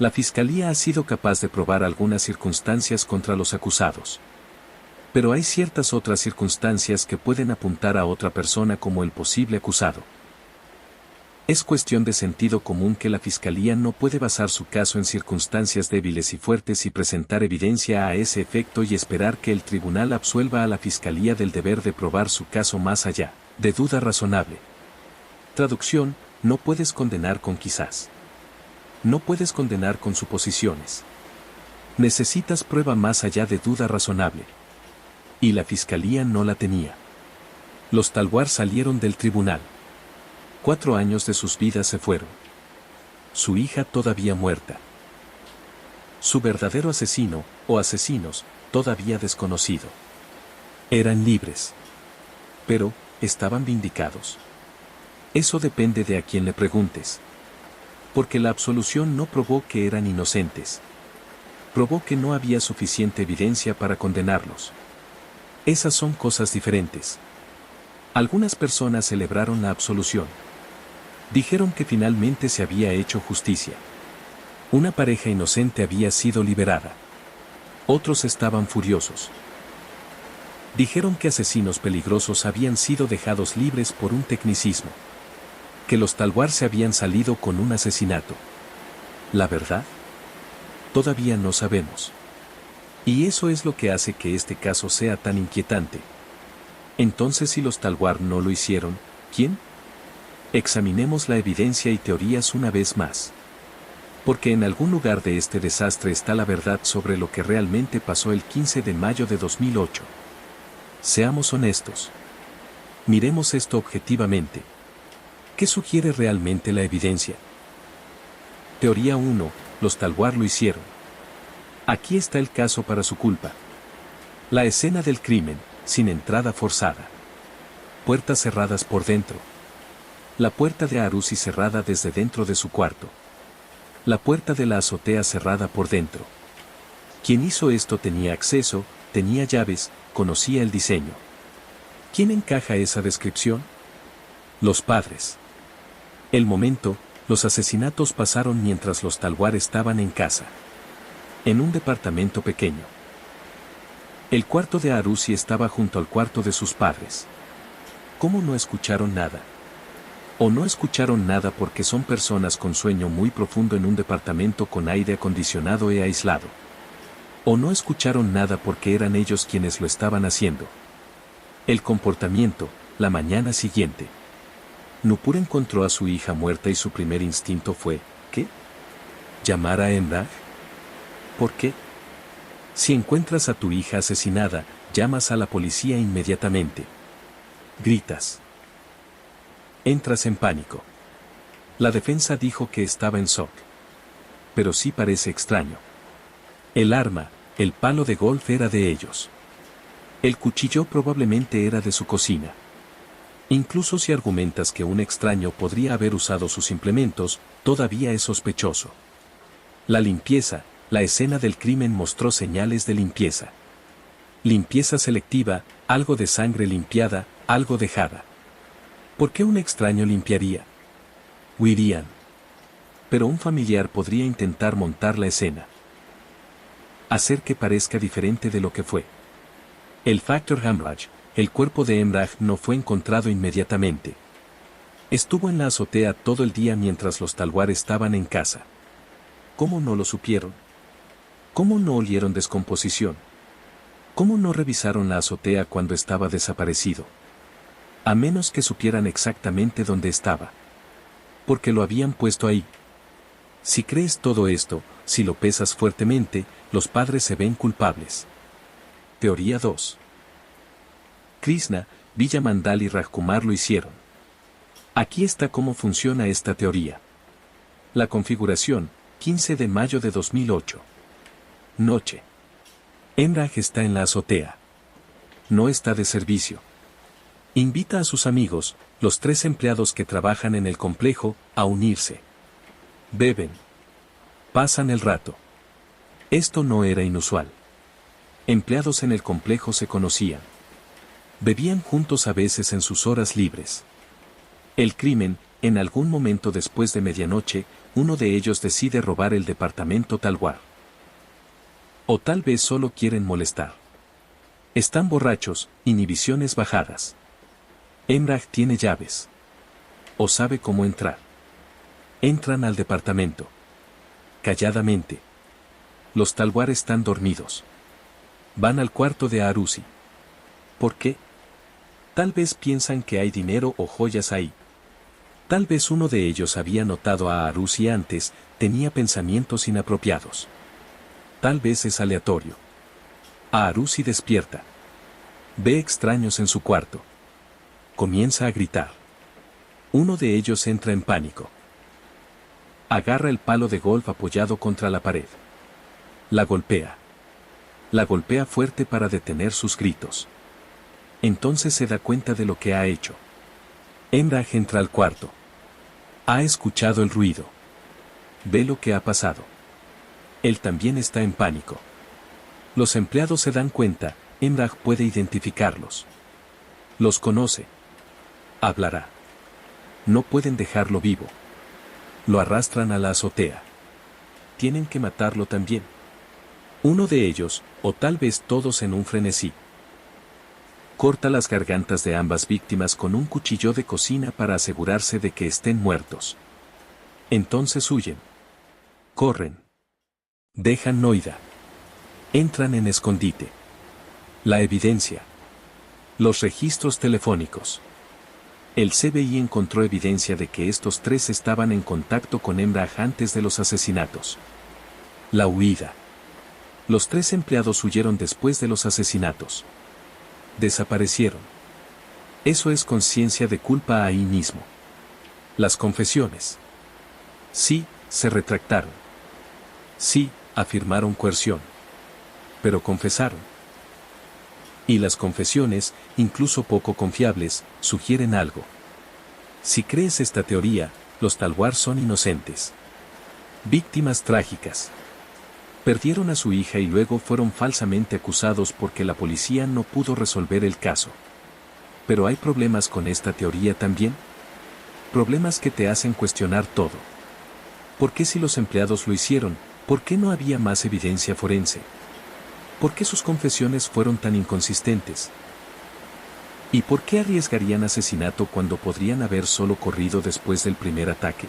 La Fiscalía ha sido capaz de probar algunas circunstancias contra los acusados. Pero hay ciertas otras circunstancias que pueden apuntar a otra persona como el posible acusado. Es cuestión de sentido común que la Fiscalía no puede basar su caso en circunstancias débiles y fuertes y presentar evidencia a ese efecto y esperar que el tribunal absuelva a la Fiscalía del deber de probar su caso más allá de duda razonable. Traducción, no puedes condenar con quizás. No puedes condenar con suposiciones. Necesitas prueba más allá de duda razonable. Y la Fiscalía no la tenía. Los Talwar salieron del tribunal. 4 años de sus vidas se fueron. Su hija todavía muerta. Su verdadero asesino, o asesinos, todavía desconocido. Eran libres. Pero, estaban vindicados. Eso depende de a quien le preguntes. Porque la absolución no probó que eran inocentes. Probó que no había suficiente evidencia para condenarlos. Esas son cosas diferentes. Algunas personas celebraron la absolución. Dijeron que finalmente se había hecho justicia. Una pareja inocente había sido liberada. Otros estaban furiosos. Dijeron que asesinos peligrosos habían sido dejados libres por un tecnicismo. Que los Talwar se habían salido con un asesinato. ¿La verdad? Todavía no sabemos. Y eso es lo que hace que este caso sea tan inquietante. Entonces, si los Talwar no lo hicieron, ¿quién? Examinemos la evidencia y teorías una vez más. Porque en algún lugar de este desastre está la verdad sobre lo que realmente pasó el 15 de mayo de 2008. Seamos honestos. Miremos esto objetivamente. ¿Qué sugiere realmente la evidencia? Teoría 1. Los Talwar lo hicieron. Aquí está el caso para su culpa. La escena del crimen, sin entrada forzada. Puertas cerradas por dentro. La puerta de Arusi cerrada desde dentro de su cuarto. La puerta de la azotea cerrada por dentro. Quien hizo esto tenía acceso, tenía llaves, conocía el diseño. ¿Quién encaja esa descripción? Los padres. El momento, los asesinatos pasaron mientras los Talwar estaban en casa. En un departamento pequeño. El cuarto de Arusi estaba junto al cuarto de sus padres. ¿Cómo no escucharon nada? O no escucharon nada porque son personas con sueño muy profundo en un departamento con aire acondicionado e aislado. O no escucharon nada porque eran ellos quienes lo estaban haciendo. El comportamiento, la mañana siguiente. Nupur encontró a su hija muerta y su primer instinto fue, ¿qué? ¿Llamar a Emrah? ¿Por qué? Si encuentras a tu hija asesinada, llamas a la policía inmediatamente. Gritas. Entras en pánico. La defensa dijo que estaba en shock. Pero sí parece extraño. El arma, el palo de golf era de ellos. El cuchillo probablemente era de su cocina. Incluso si argumentas que un extraño podría haber usado sus implementos, todavía es sospechoso. La limpieza, la escena del crimen mostró señales de limpieza. Limpieza selectiva, algo de sangre limpiada, algo dejada. ¿Por qué un extraño limpiaría? Huirían. Pero un familiar podría intentar montar la escena. Hacer que parezca diferente de lo que fue. El factor hemorrhage, el cuerpo de Emrah no fue encontrado inmediatamente. Estuvo en la azotea todo el día mientras los Talwar estaban en casa. ¿Cómo no lo supieron? ¿Cómo no olieron descomposición? ¿Cómo no revisaron la azotea cuando estaba desaparecido? A menos que supieran exactamente dónde estaba. Porque lo habían puesto ahí. Si crees todo esto, si lo pesas fuertemente, los padres se ven culpables. Teoría 2. Krishna, Villa Mandal y Rajkumar lo hicieron. Aquí está cómo funciona esta teoría. La configuración, 15 de mayo de 2008. Noche. Emrah está en la azotea. No está de servicio. Invita a sus amigos, los 3 empleados que trabajan en el complejo, a unirse. Beben. Pasan el rato. Esto no era inusual. Empleados en el complejo se conocían. Bebían juntos a veces en sus horas libres. El crimen, en algún momento después de medianoche, uno de ellos decide robar el departamento Talwar. O tal vez solo quieren molestar. Están borrachos, inhibiciones bajadas. Emrah tiene llaves. O sabe cómo entrar. Entran al departamento. Calladamente. Los Talwar están dormidos. Van al cuarto de Arusi. ¿Por qué? Tal vez piensan que hay dinero o joyas ahí. Tal vez uno de ellos había notado a Arusi antes, tenía pensamientos inapropiados. Tal vez es aleatorio. Arusi despierta. Ve extraños en su cuarto. Comienza a gritar. Uno de ellos entra en pánico. Agarra el palo de golf apoyado contra la pared. La golpea. La golpea fuerte para detener sus gritos. Entonces se da cuenta de lo que ha hecho. Emrah entra al cuarto. Ha escuchado el ruido. Ve lo que ha pasado. Él también está en pánico. Los empleados se dan cuenta, Emrah puede identificarlos. Los conoce. Hablará. No pueden dejarlo vivo. Lo arrastran a la azotea. Tienen que matarlo también. Uno de ellos, o tal vez todos en un frenesí. Corta las gargantas de ambas víctimas con un cuchillo de cocina para asegurarse de que estén muertos. Entonces huyen. Corren. Dejan Noida. Entran en escondite. La evidencia. Los registros telefónicos. El CBI encontró evidencia de que estos 3 estaban en contacto con Emrah antes de los asesinatos. La huida. Los 3 empleados huyeron después de los asesinatos. Desaparecieron. Eso es conciencia de culpa ahí mismo. Las confesiones. Sí, se retractaron. Sí, afirmaron coerción. Pero confesaron. Y las confesiones, incluso poco confiables, sugieren algo. Si crees esta teoría, los Talwar son inocentes. Víctimas trágicas. Perdieron a su hija y luego fueron falsamente acusados porque la policía no pudo resolver el caso. Pero hay problemas con esta teoría también. Problemas que te hacen cuestionar todo. ¿Por qué si los empleados lo hicieron, por qué no había más evidencia forense? ¿Por qué sus confesiones fueron tan inconsistentes? ¿Y por qué arriesgarían asesinato cuando podrían haber solo corrido después del primer ataque?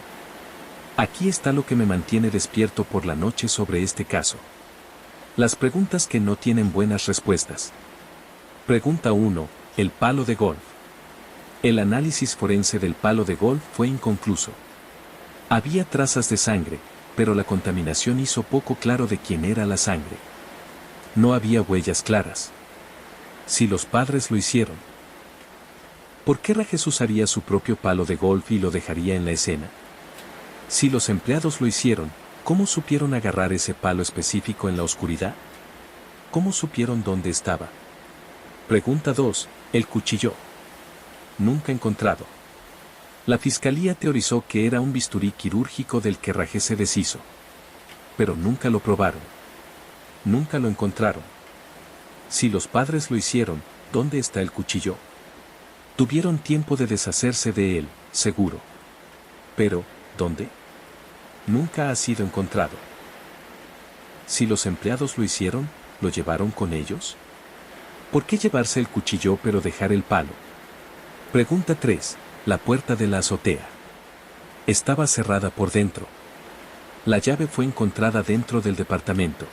Aquí está lo que me mantiene despierto por la noche sobre este caso. Las preguntas que no tienen buenas respuestas. Pregunta 1. El palo de golf. El análisis forense del palo de golf fue inconcluso. Había trazas de sangre, pero la contaminación hizo poco claro de quién era la sangre. No había huellas claras. Si los padres lo hicieron, ¿por qué Rajes usaría su propio palo de golf y lo dejaría en la escena? Si los empleados lo hicieron, ¿cómo supieron agarrar ese palo específico en la oscuridad? ¿Cómo supieron dónde estaba? Pregunta 2. El cuchillo. Nunca encontrado. La fiscalía teorizó que era un bisturí quirúrgico del que Rajes se deshizo. Pero nunca lo probaron. Nunca lo encontraron. Si los padres lo hicieron, ¿dónde está el cuchillo? Tuvieron tiempo de deshacerse de él, seguro. Pero, ¿dónde? Nunca ha sido encontrado. Si los empleados lo hicieron, ¿lo llevaron con ellos? ¿Por qué llevarse el cuchillo pero dejar el palo? Pregunta 3. La puerta de la azotea. Estaba cerrada por dentro. La llave fue encontrada dentro del departamento.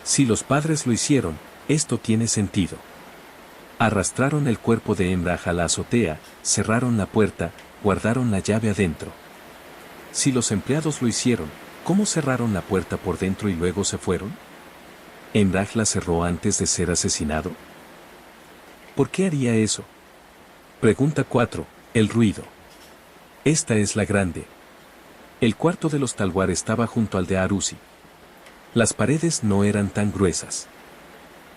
Si los padres lo hicieron, esto tiene sentido. Arrastraron el cuerpo de Emrah a la azotea, cerraron la puerta, guardaron la llave adentro. Si los empleados lo hicieron, ¿cómo cerraron la puerta por dentro y luego se fueron? ¿Emrah la cerró antes de ser asesinado? ¿Por qué haría eso? Pregunta 4. El ruido. Esta es la grande. El cuarto de los Talwar estaba junto al de Arusi. Las paredes no eran tan gruesas.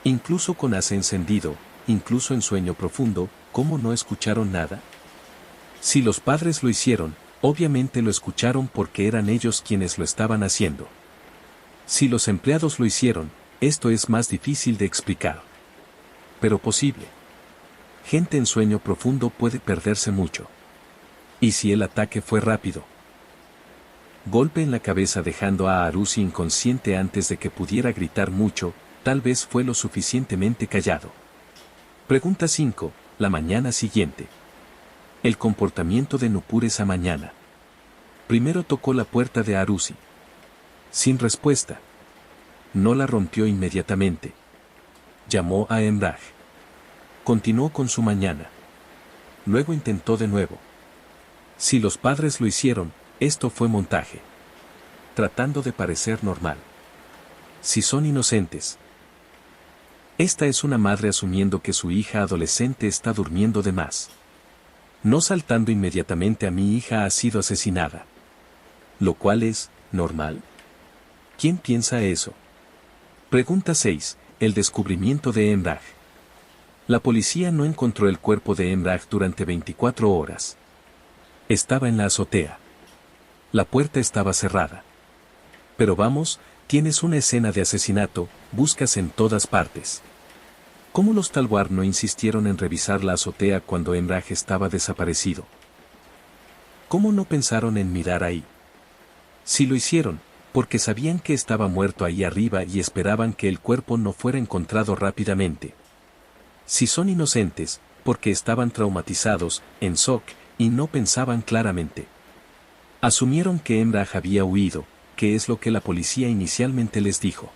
Incluso con hace encendido, incluso en sueño profundo, ¿cómo no escucharon nada? Si los padres lo hicieron, obviamente lo escucharon porque eran ellos quienes lo estaban haciendo. Si los empleados lo hicieron, esto es más difícil de explicar. Pero posible. Gente en sueño profundo puede perderse mucho. ¿Y si el ataque fue rápido? Golpe en la cabeza dejando a Arusi inconsciente antes de que pudiera gritar mucho, tal vez fue lo suficientemente callado. Pregunta 5. La mañana siguiente. El comportamiento de Nupur esa mañana. Primero tocó la puerta de Arusi. Sin respuesta. No la rompió inmediatamente. Llamó a Emrah. Continuó con su mañana. Luego intentó de nuevo. Si los padres lo hicieron, esto fue montaje. Tratando de parecer normal. Si son inocentes. Esta es una madre asumiendo que su hija adolescente está durmiendo de más. No saltando inmediatamente a mi hija ha sido asesinada. Lo cual es, normal. ¿Quién piensa eso? Pregunta 6. El descubrimiento de Emrah. La policía no encontró el cuerpo de Emrah durante 24 horas. Estaba en la azotea. La puerta estaba cerrada. Pero vamos, tienes una escena de asesinato, buscas en todas partes. ¿Cómo los Talwar no insistieron en revisar la azotea cuando Emrah estaba desaparecido? ¿Cómo no pensaron en mirar ahí? Si lo hicieron, porque sabían que estaba muerto ahí arriba y esperaban que el cuerpo no fuera encontrado rápidamente. Si son inocentes, porque estaban traumatizados, en shock, y no pensaban claramente. Asumieron que Emrah había huido, que es lo que la policía inicialmente les dijo.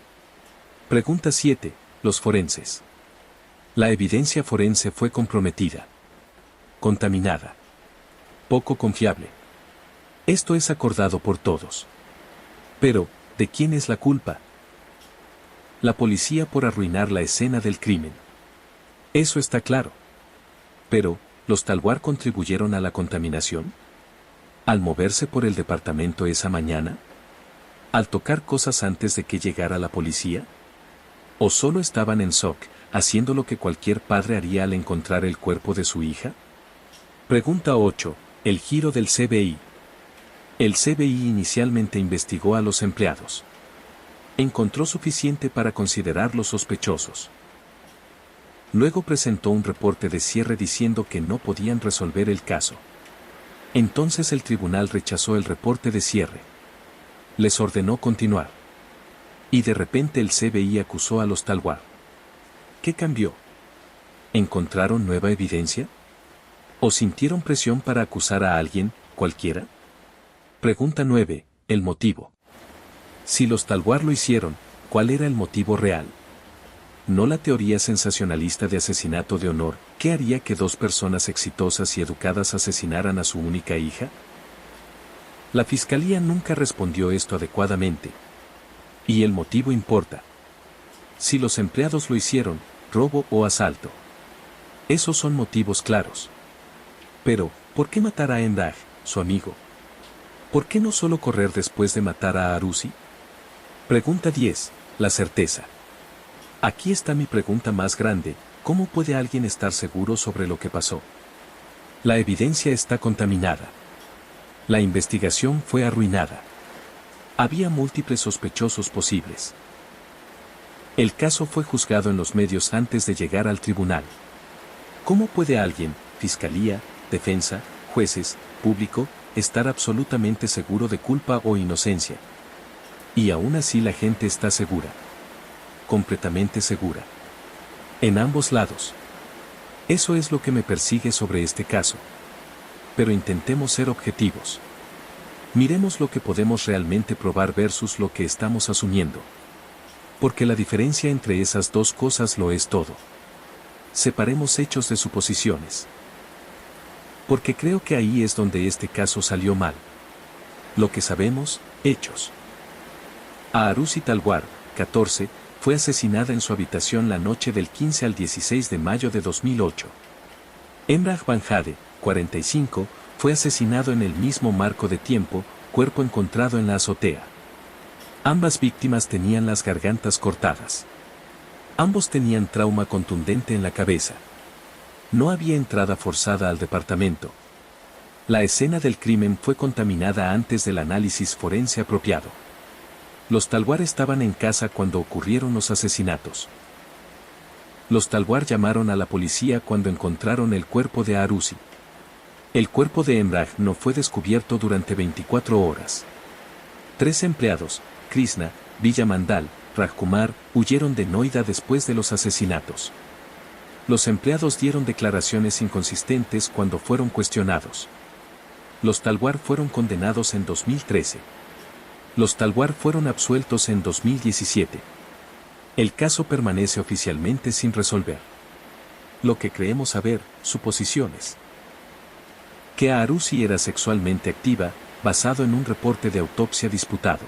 Pregunta 7. Los forenses. La evidencia forense fue comprometida. Contaminada. Poco confiable. Esto es acordado por todos. Pero, ¿de quién es la culpa? La policía por arruinar la escena del crimen. Eso está claro. Pero, ¿los Talwar contribuyeron a la contaminación? ¿Al moverse por el departamento esa mañana? ¿Al tocar cosas antes de que llegara la policía? ¿O solo estaban en shock, haciendo lo que cualquier padre haría al encontrar el cuerpo de su hija? Pregunta 8. El giro del CBI. El CBI inicialmente investigó a los empleados. Encontró suficiente para considerarlos sospechosos. Luego presentó un reporte de cierre diciendo que no podían resolver el caso. Entonces el tribunal rechazó el reporte de cierre. Les ordenó continuar. Y de repente el CBI acusó a los Talwar. ¿Qué cambió? ¿Encontraron nueva evidencia? ¿O sintieron presión para acusar a alguien, cualquiera? Pregunta 9. El motivo. Si los Talwar lo hicieron, ¿cuál era el motivo real? no la teoría sensacionalista de asesinato de honor. ¿Qué haría que dos personas exitosas y educadas asesinaran a su única hija? La fiscalía nunca respondió esto adecuadamente. Y el motivo importa. Si los empleados lo hicieron, robo o asalto. Esos son motivos claros. Pero, ¿por qué matar a Emrah, su amigo? ¿Por qué no solo correr después de matar a Arusi? Pregunta 10. La certeza. Aquí está mi pregunta más grande: ¿cómo puede alguien estar seguro sobre lo que pasó? La evidencia está contaminada. La investigación fue arruinada. Había múltiples sospechosos posibles. El caso fue juzgado en los medios antes de llegar al tribunal. ¿Cómo puede alguien, fiscalía, defensa, jueces, público, estar absolutamente seguro de culpa o inocencia? Y aún así la gente está segura. Completamente segura. En ambos lados. Eso es lo que me persigue sobre este caso. Pero intentemos ser objetivos. Miremos lo que podemos realmente probar versus lo que estamos asumiendo. Porque la diferencia entre esas dos cosas lo es todo. Separemos hechos de suposiciones. Porque creo que ahí es donde este caso salió mal. Lo que sabemos, hechos. Arusi Talwar, 14, fue asesinada en su habitación la noche del 15 al 16 de mayo de 2008. Emrah Banjade, 45, fue asesinado en el mismo marco de tiempo, cuerpo encontrado en la azotea. Ambas víctimas tenían las gargantas cortadas. Ambos tenían trauma contundente en la cabeza. No había entrada forzada al departamento. La escena del crimen fue contaminada antes del análisis forense apropiado. Los Talwar estaban en casa cuando ocurrieron los asesinatos. Los Talwar llamaron a la policía cuando encontraron el cuerpo de Arusi. El cuerpo de Emrah no fue descubierto durante 24 horas. 3 empleados, Krishna, Villa Mandal, Rajkumar, huyeron de Noida después de los asesinatos. Los empleados dieron declaraciones inconsistentes cuando fueron cuestionados. Los Talwar fueron condenados en 2013. Los Talwar fueron absueltos en 2017. El caso permanece oficialmente sin resolver. Lo que creemos saber, suposiciones. Que Arusi era sexualmente activa, basado en un reporte de autopsia disputado.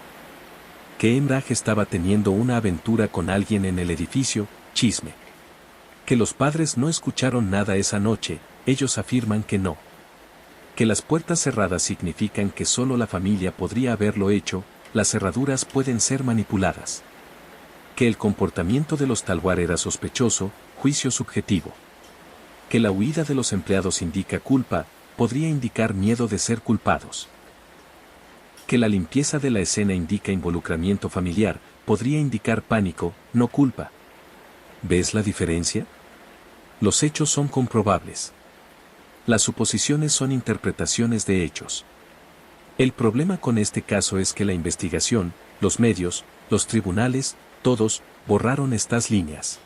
Que Emrah estaba teniendo una aventura con alguien en el edificio, chisme. Que los padres no escucharon nada esa noche, ellos afirman que no. Que las puertas cerradas significan que solo la familia podría haberlo hecho, las cerraduras pueden ser manipuladas. Que el comportamiento de los Talwar era sospechoso, juicio subjetivo. Que la huida de los empleados indica culpa, podría indicar miedo de ser culpados. Que la limpieza de la escena indica involucramiento familiar, podría indicar pánico, no culpa. ¿Ves la diferencia? Los hechos son comprobables. Las suposiciones son interpretaciones de hechos. El problema con este caso es que la investigación, los medios, los tribunales, todos, borraron estas líneas.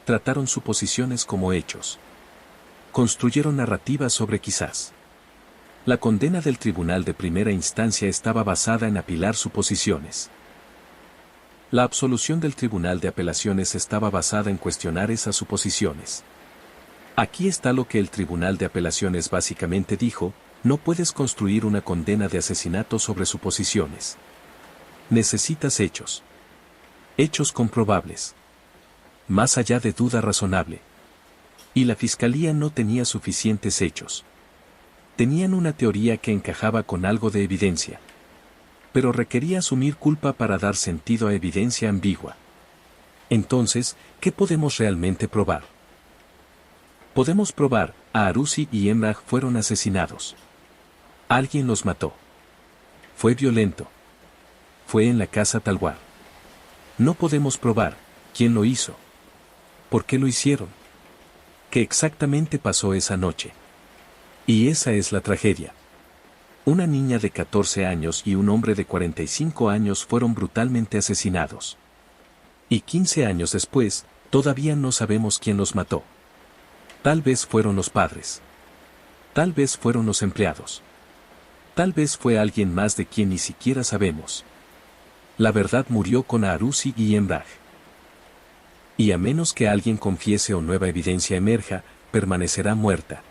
Trataron suposiciones como hechos. Construyeron narrativas sobre quizás. La condena del tribunal de primera instancia estaba basada en apilar suposiciones. La absolución del tribunal de apelaciones estaba basada en cuestionar esas suposiciones. Aquí está lo que el tribunal de apelaciones básicamente dijo: no puedes construir una condena de asesinato sobre suposiciones. Necesitas hechos. Hechos comprobables. Más allá de duda razonable. Y la fiscalía no tenía suficientes hechos. Tenían una teoría que encajaba con algo de evidencia. Pero requería asumir culpa para dar sentido a evidencia ambigua. Entonces, ¿qué podemos realmente probar? Podemos probar: Arusi y Emrah fueron asesinados. Alguien los mató. Fue violento. Fue en la casa Talwar. No podemos probar quién lo hizo. ¿Por qué lo hicieron? ¿Qué exactamente pasó esa noche? Y esa es la tragedia. Una niña de 14 años y un hombre de 45 años fueron brutalmente asesinados. Y 15 años después, todavía no sabemos quién los mató. Tal vez fueron los padres. Tal vez fueron los empleados. Tal vez fue alguien más de quien ni siquiera sabemos. La verdad murió con Arusi y Emrah. Y a menos que alguien confiese o nueva evidencia emerja, permanecerá muerta.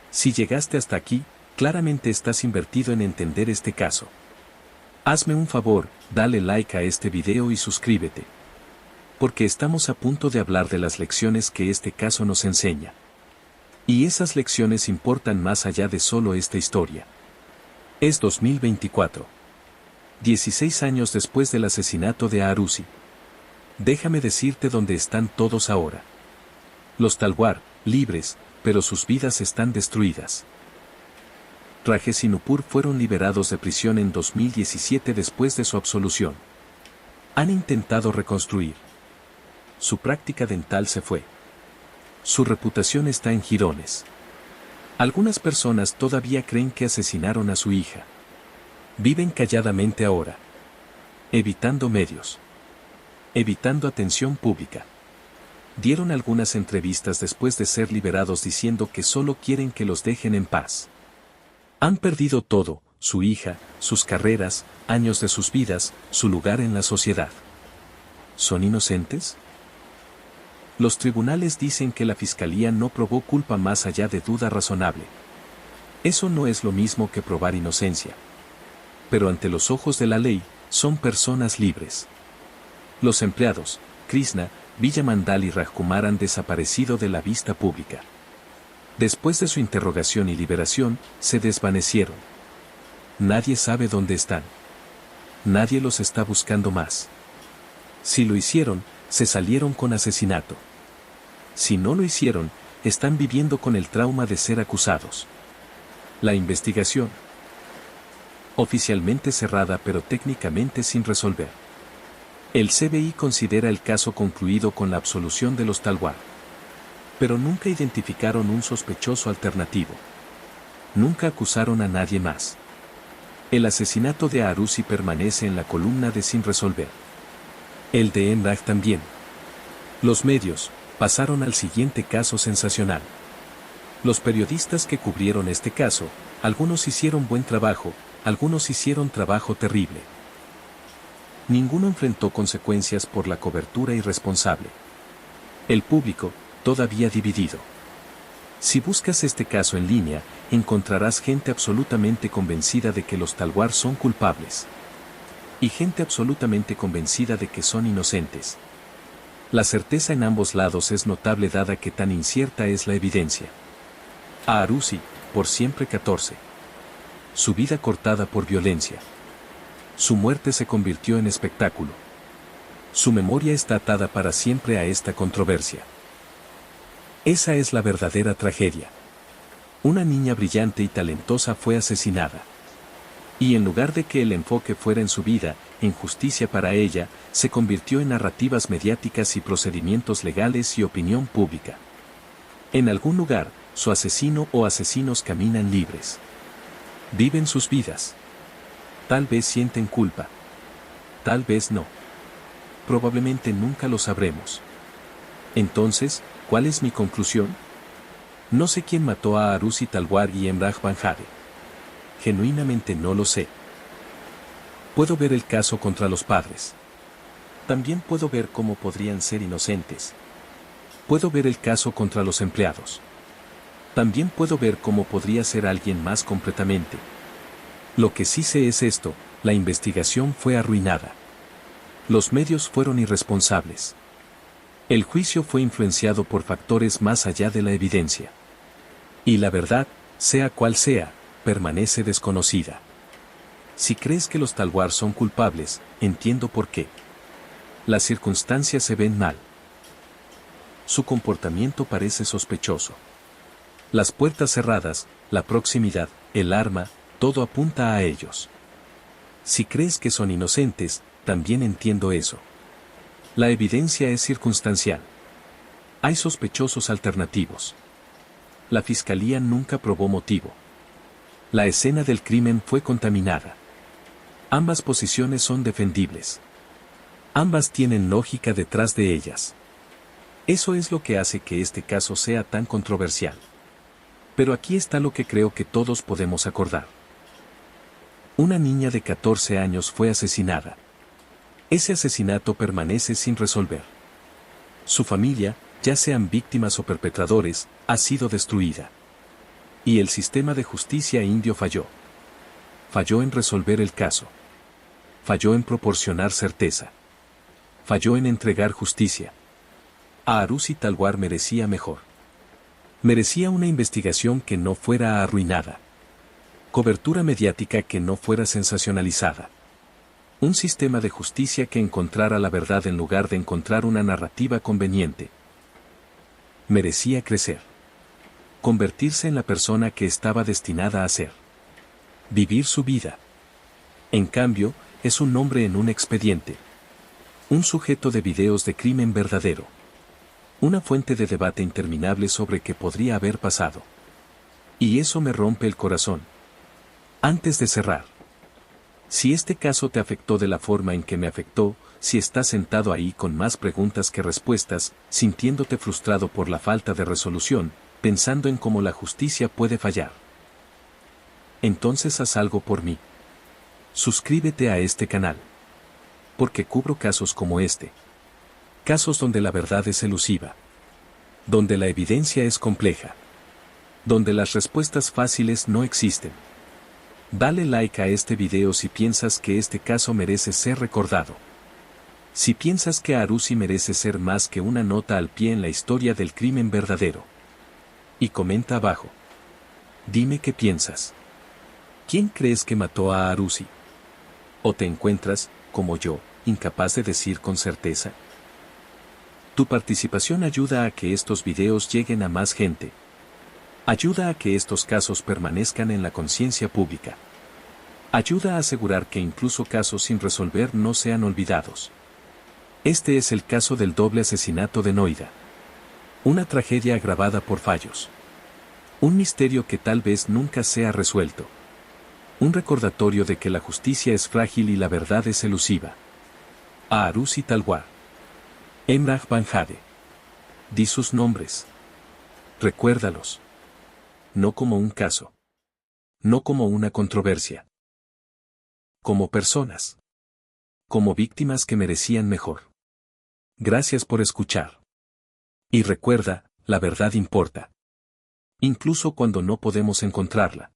Si llegaste hasta aquí, claramente estás invertido en entender este caso. Hazme un favor, dale like a este video y suscríbete. Porque estamos a punto de hablar de las lecciones que este caso nos enseña. Y esas lecciones importan más allá de solo esta historia. Es 2024. 16 años después del asesinato de Arusi. Déjame decirte dónde están todos ahora. Los Talwar, libres, pero sus vidas están destruidas. Rajesh y Nupur fueron liberados de prisión en 2017 después de su absolución. Han intentado reconstruir. Su práctica dental se fue. Su reputación está en jirones. Algunas personas todavía creen que asesinaron a su hija. Viven calladamente ahora. Evitando medios. Evitando atención pública. Dieron algunas entrevistas después de ser liberados diciendo que solo quieren que los dejen en paz. Han perdido todo, su hija, sus carreras, años de sus vidas, su lugar en la sociedad. ¿Son inocentes? Los tribunales dicen que la fiscalía no probó culpa más allá de duda razonable. Eso no es lo mismo que probar inocencia. Pero ante los ojos de la ley, son personas libres. Los empleados, Krishna, Villamandal y Rajkumar han desaparecido de la vista pública. Después de su interrogación y liberación, se desvanecieron. Nadie sabe dónde están. Nadie los está buscando más. Si lo hicieron, se salieron con asesinato. Si no lo hicieron, están viviendo con el trauma de ser acusados. La investigación. Oficialmente cerrada pero técnicamente sin resolver. El CBI considera el caso concluido con la absolución de los Talwar. Pero nunca identificaron un sospechoso alternativo. Nunca acusaron a nadie más. El asesinato de Arusi permanece en la columna de sin resolver. El de Emrah también. Los medios pasaron al siguiente caso sensacional. Los periodistas que cubrieron este caso, algunos hicieron buen trabajo, algunos hicieron trabajo terrible. Ninguno enfrentó consecuencias por la cobertura irresponsable. El público, todavía dividido. Si buscas este caso en línea, encontrarás gente absolutamente convencida de que los Talwar son culpables. Y gente absolutamente convencida de que son inocentes. La certeza en ambos lados es notable dada que tan incierta es la evidencia. A Arusi, por siempre 14. Su vida cortada por violencia. Su muerte se convirtió en espectáculo. Su memoria está atada para siempre a esta controversia. Esa es la verdadera tragedia. Una niña brillante y talentosa fue asesinada. Y en lugar de que el enfoque fuera en su vida, en justicia para ella, se convirtió en narrativas mediáticas y procedimientos legales y opinión pública. En algún lugar, su asesino o asesinos caminan libres. Viven sus vidas. Tal vez sienten culpa. Tal vez no. Probablemente nunca lo sabremos. Entonces, ¿cuál es mi conclusión? No sé quién mató a Arusi Talwar y Emrah Banjade. Genuinamente no lo sé. Puedo ver el caso contra los padres. También puedo ver cómo podrían ser inocentes. Puedo ver el caso contra los empleados. También puedo ver cómo podría ser alguien más completamente. Lo que sí sé es esto, la investigación fue arruinada. Los medios fueron irresponsables. El juicio fue influenciado por factores más allá de la evidencia. Y la verdad, sea cual sea, permanece desconocida. Si crees que los Talwar son culpables, entiendo por qué. Las circunstancias se ven mal. Su comportamiento parece sospechoso. Las puertas cerradas, la proximidad, el arma, todo apunta a ellos. Si crees que son inocentes, también entiendo eso. La evidencia es circunstancial. Hay sospechosos alternativos. La fiscalía nunca probó motivo. La escena del crimen fue contaminada. Ambas posiciones son defendibles. Ambas tienen lógica detrás de ellas. Eso es lo que hace que este caso sea tan controversial. Pero aquí está lo que creo que todos podemos acordar. Una niña de 14 años fue asesinada. Ese asesinato permanece sin resolver. Su familia, ya sean víctimas o perpetradores, ha sido destruida. Y el sistema de justicia indio falló. Falló en resolver el caso. Falló en proporcionar certeza. Falló en entregar justicia. Aarusi Talwar merecía mejor. Merecía una investigación que no fuera arruinada. Cobertura mediática que no fuera sensacionalizada. Un sistema de justicia que encontrara la verdad en lugar de encontrar una narrativa conveniente. Merecía crecer. Convertirse en la persona que estaba destinada a ser. Vivir su vida. En cambio, es un nombre en un expediente. Un sujeto de videos de crimen verdadero. Una fuente de debate interminable sobre qué podría haber pasado. Y eso me rompe el corazón. Antes de cerrar. Si este caso te afectó de la forma en que me afectó, si estás sentado ahí con más preguntas que respuestas, sintiéndote frustrado por la falta de resolución, pensando en cómo la justicia puede fallar. Entonces haz algo por mí. Suscríbete a este canal. Porque cubro casos como este. Casos donde la verdad es elusiva. Donde la evidencia es compleja. Donde las respuestas fáciles no existen. Dale like a este video si piensas que este caso merece ser recordado. Si piensas que Aarusi merece ser más que una nota al pie en la historia del crimen verdadero. Y comenta abajo. Dime qué piensas. ¿Quién crees que mató a Aarusi? ¿O te encuentras, como yo, incapaz de decir con certeza? Tu participación ayuda a que estos videos lleguen a más gente. Ayuda a que estos casos permanezcan en la conciencia pública. Ayuda a asegurar que incluso casos sin resolver no sean olvidados. Este es el caso del doble asesinato de Noida. Una tragedia agravada por fallos. Un misterio que tal vez nunca sea resuelto. Un recordatorio de que la justicia es frágil y la verdad es elusiva. Aarusi Talwar. Emrah Banjade. Di sus nombres. Recuérdalos. No como un caso. No como una controversia. Como personas. Como víctimas que merecían mejor. Gracias por escuchar. Y recuerda, la verdad importa. Incluso cuando no podemos encontrarla.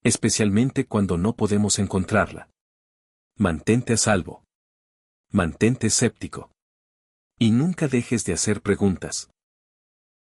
Especialmente cuando no podemos encontrarla. Mantente a salvo. Mantente escéptico. Y nunca dejes de hacer preguntas.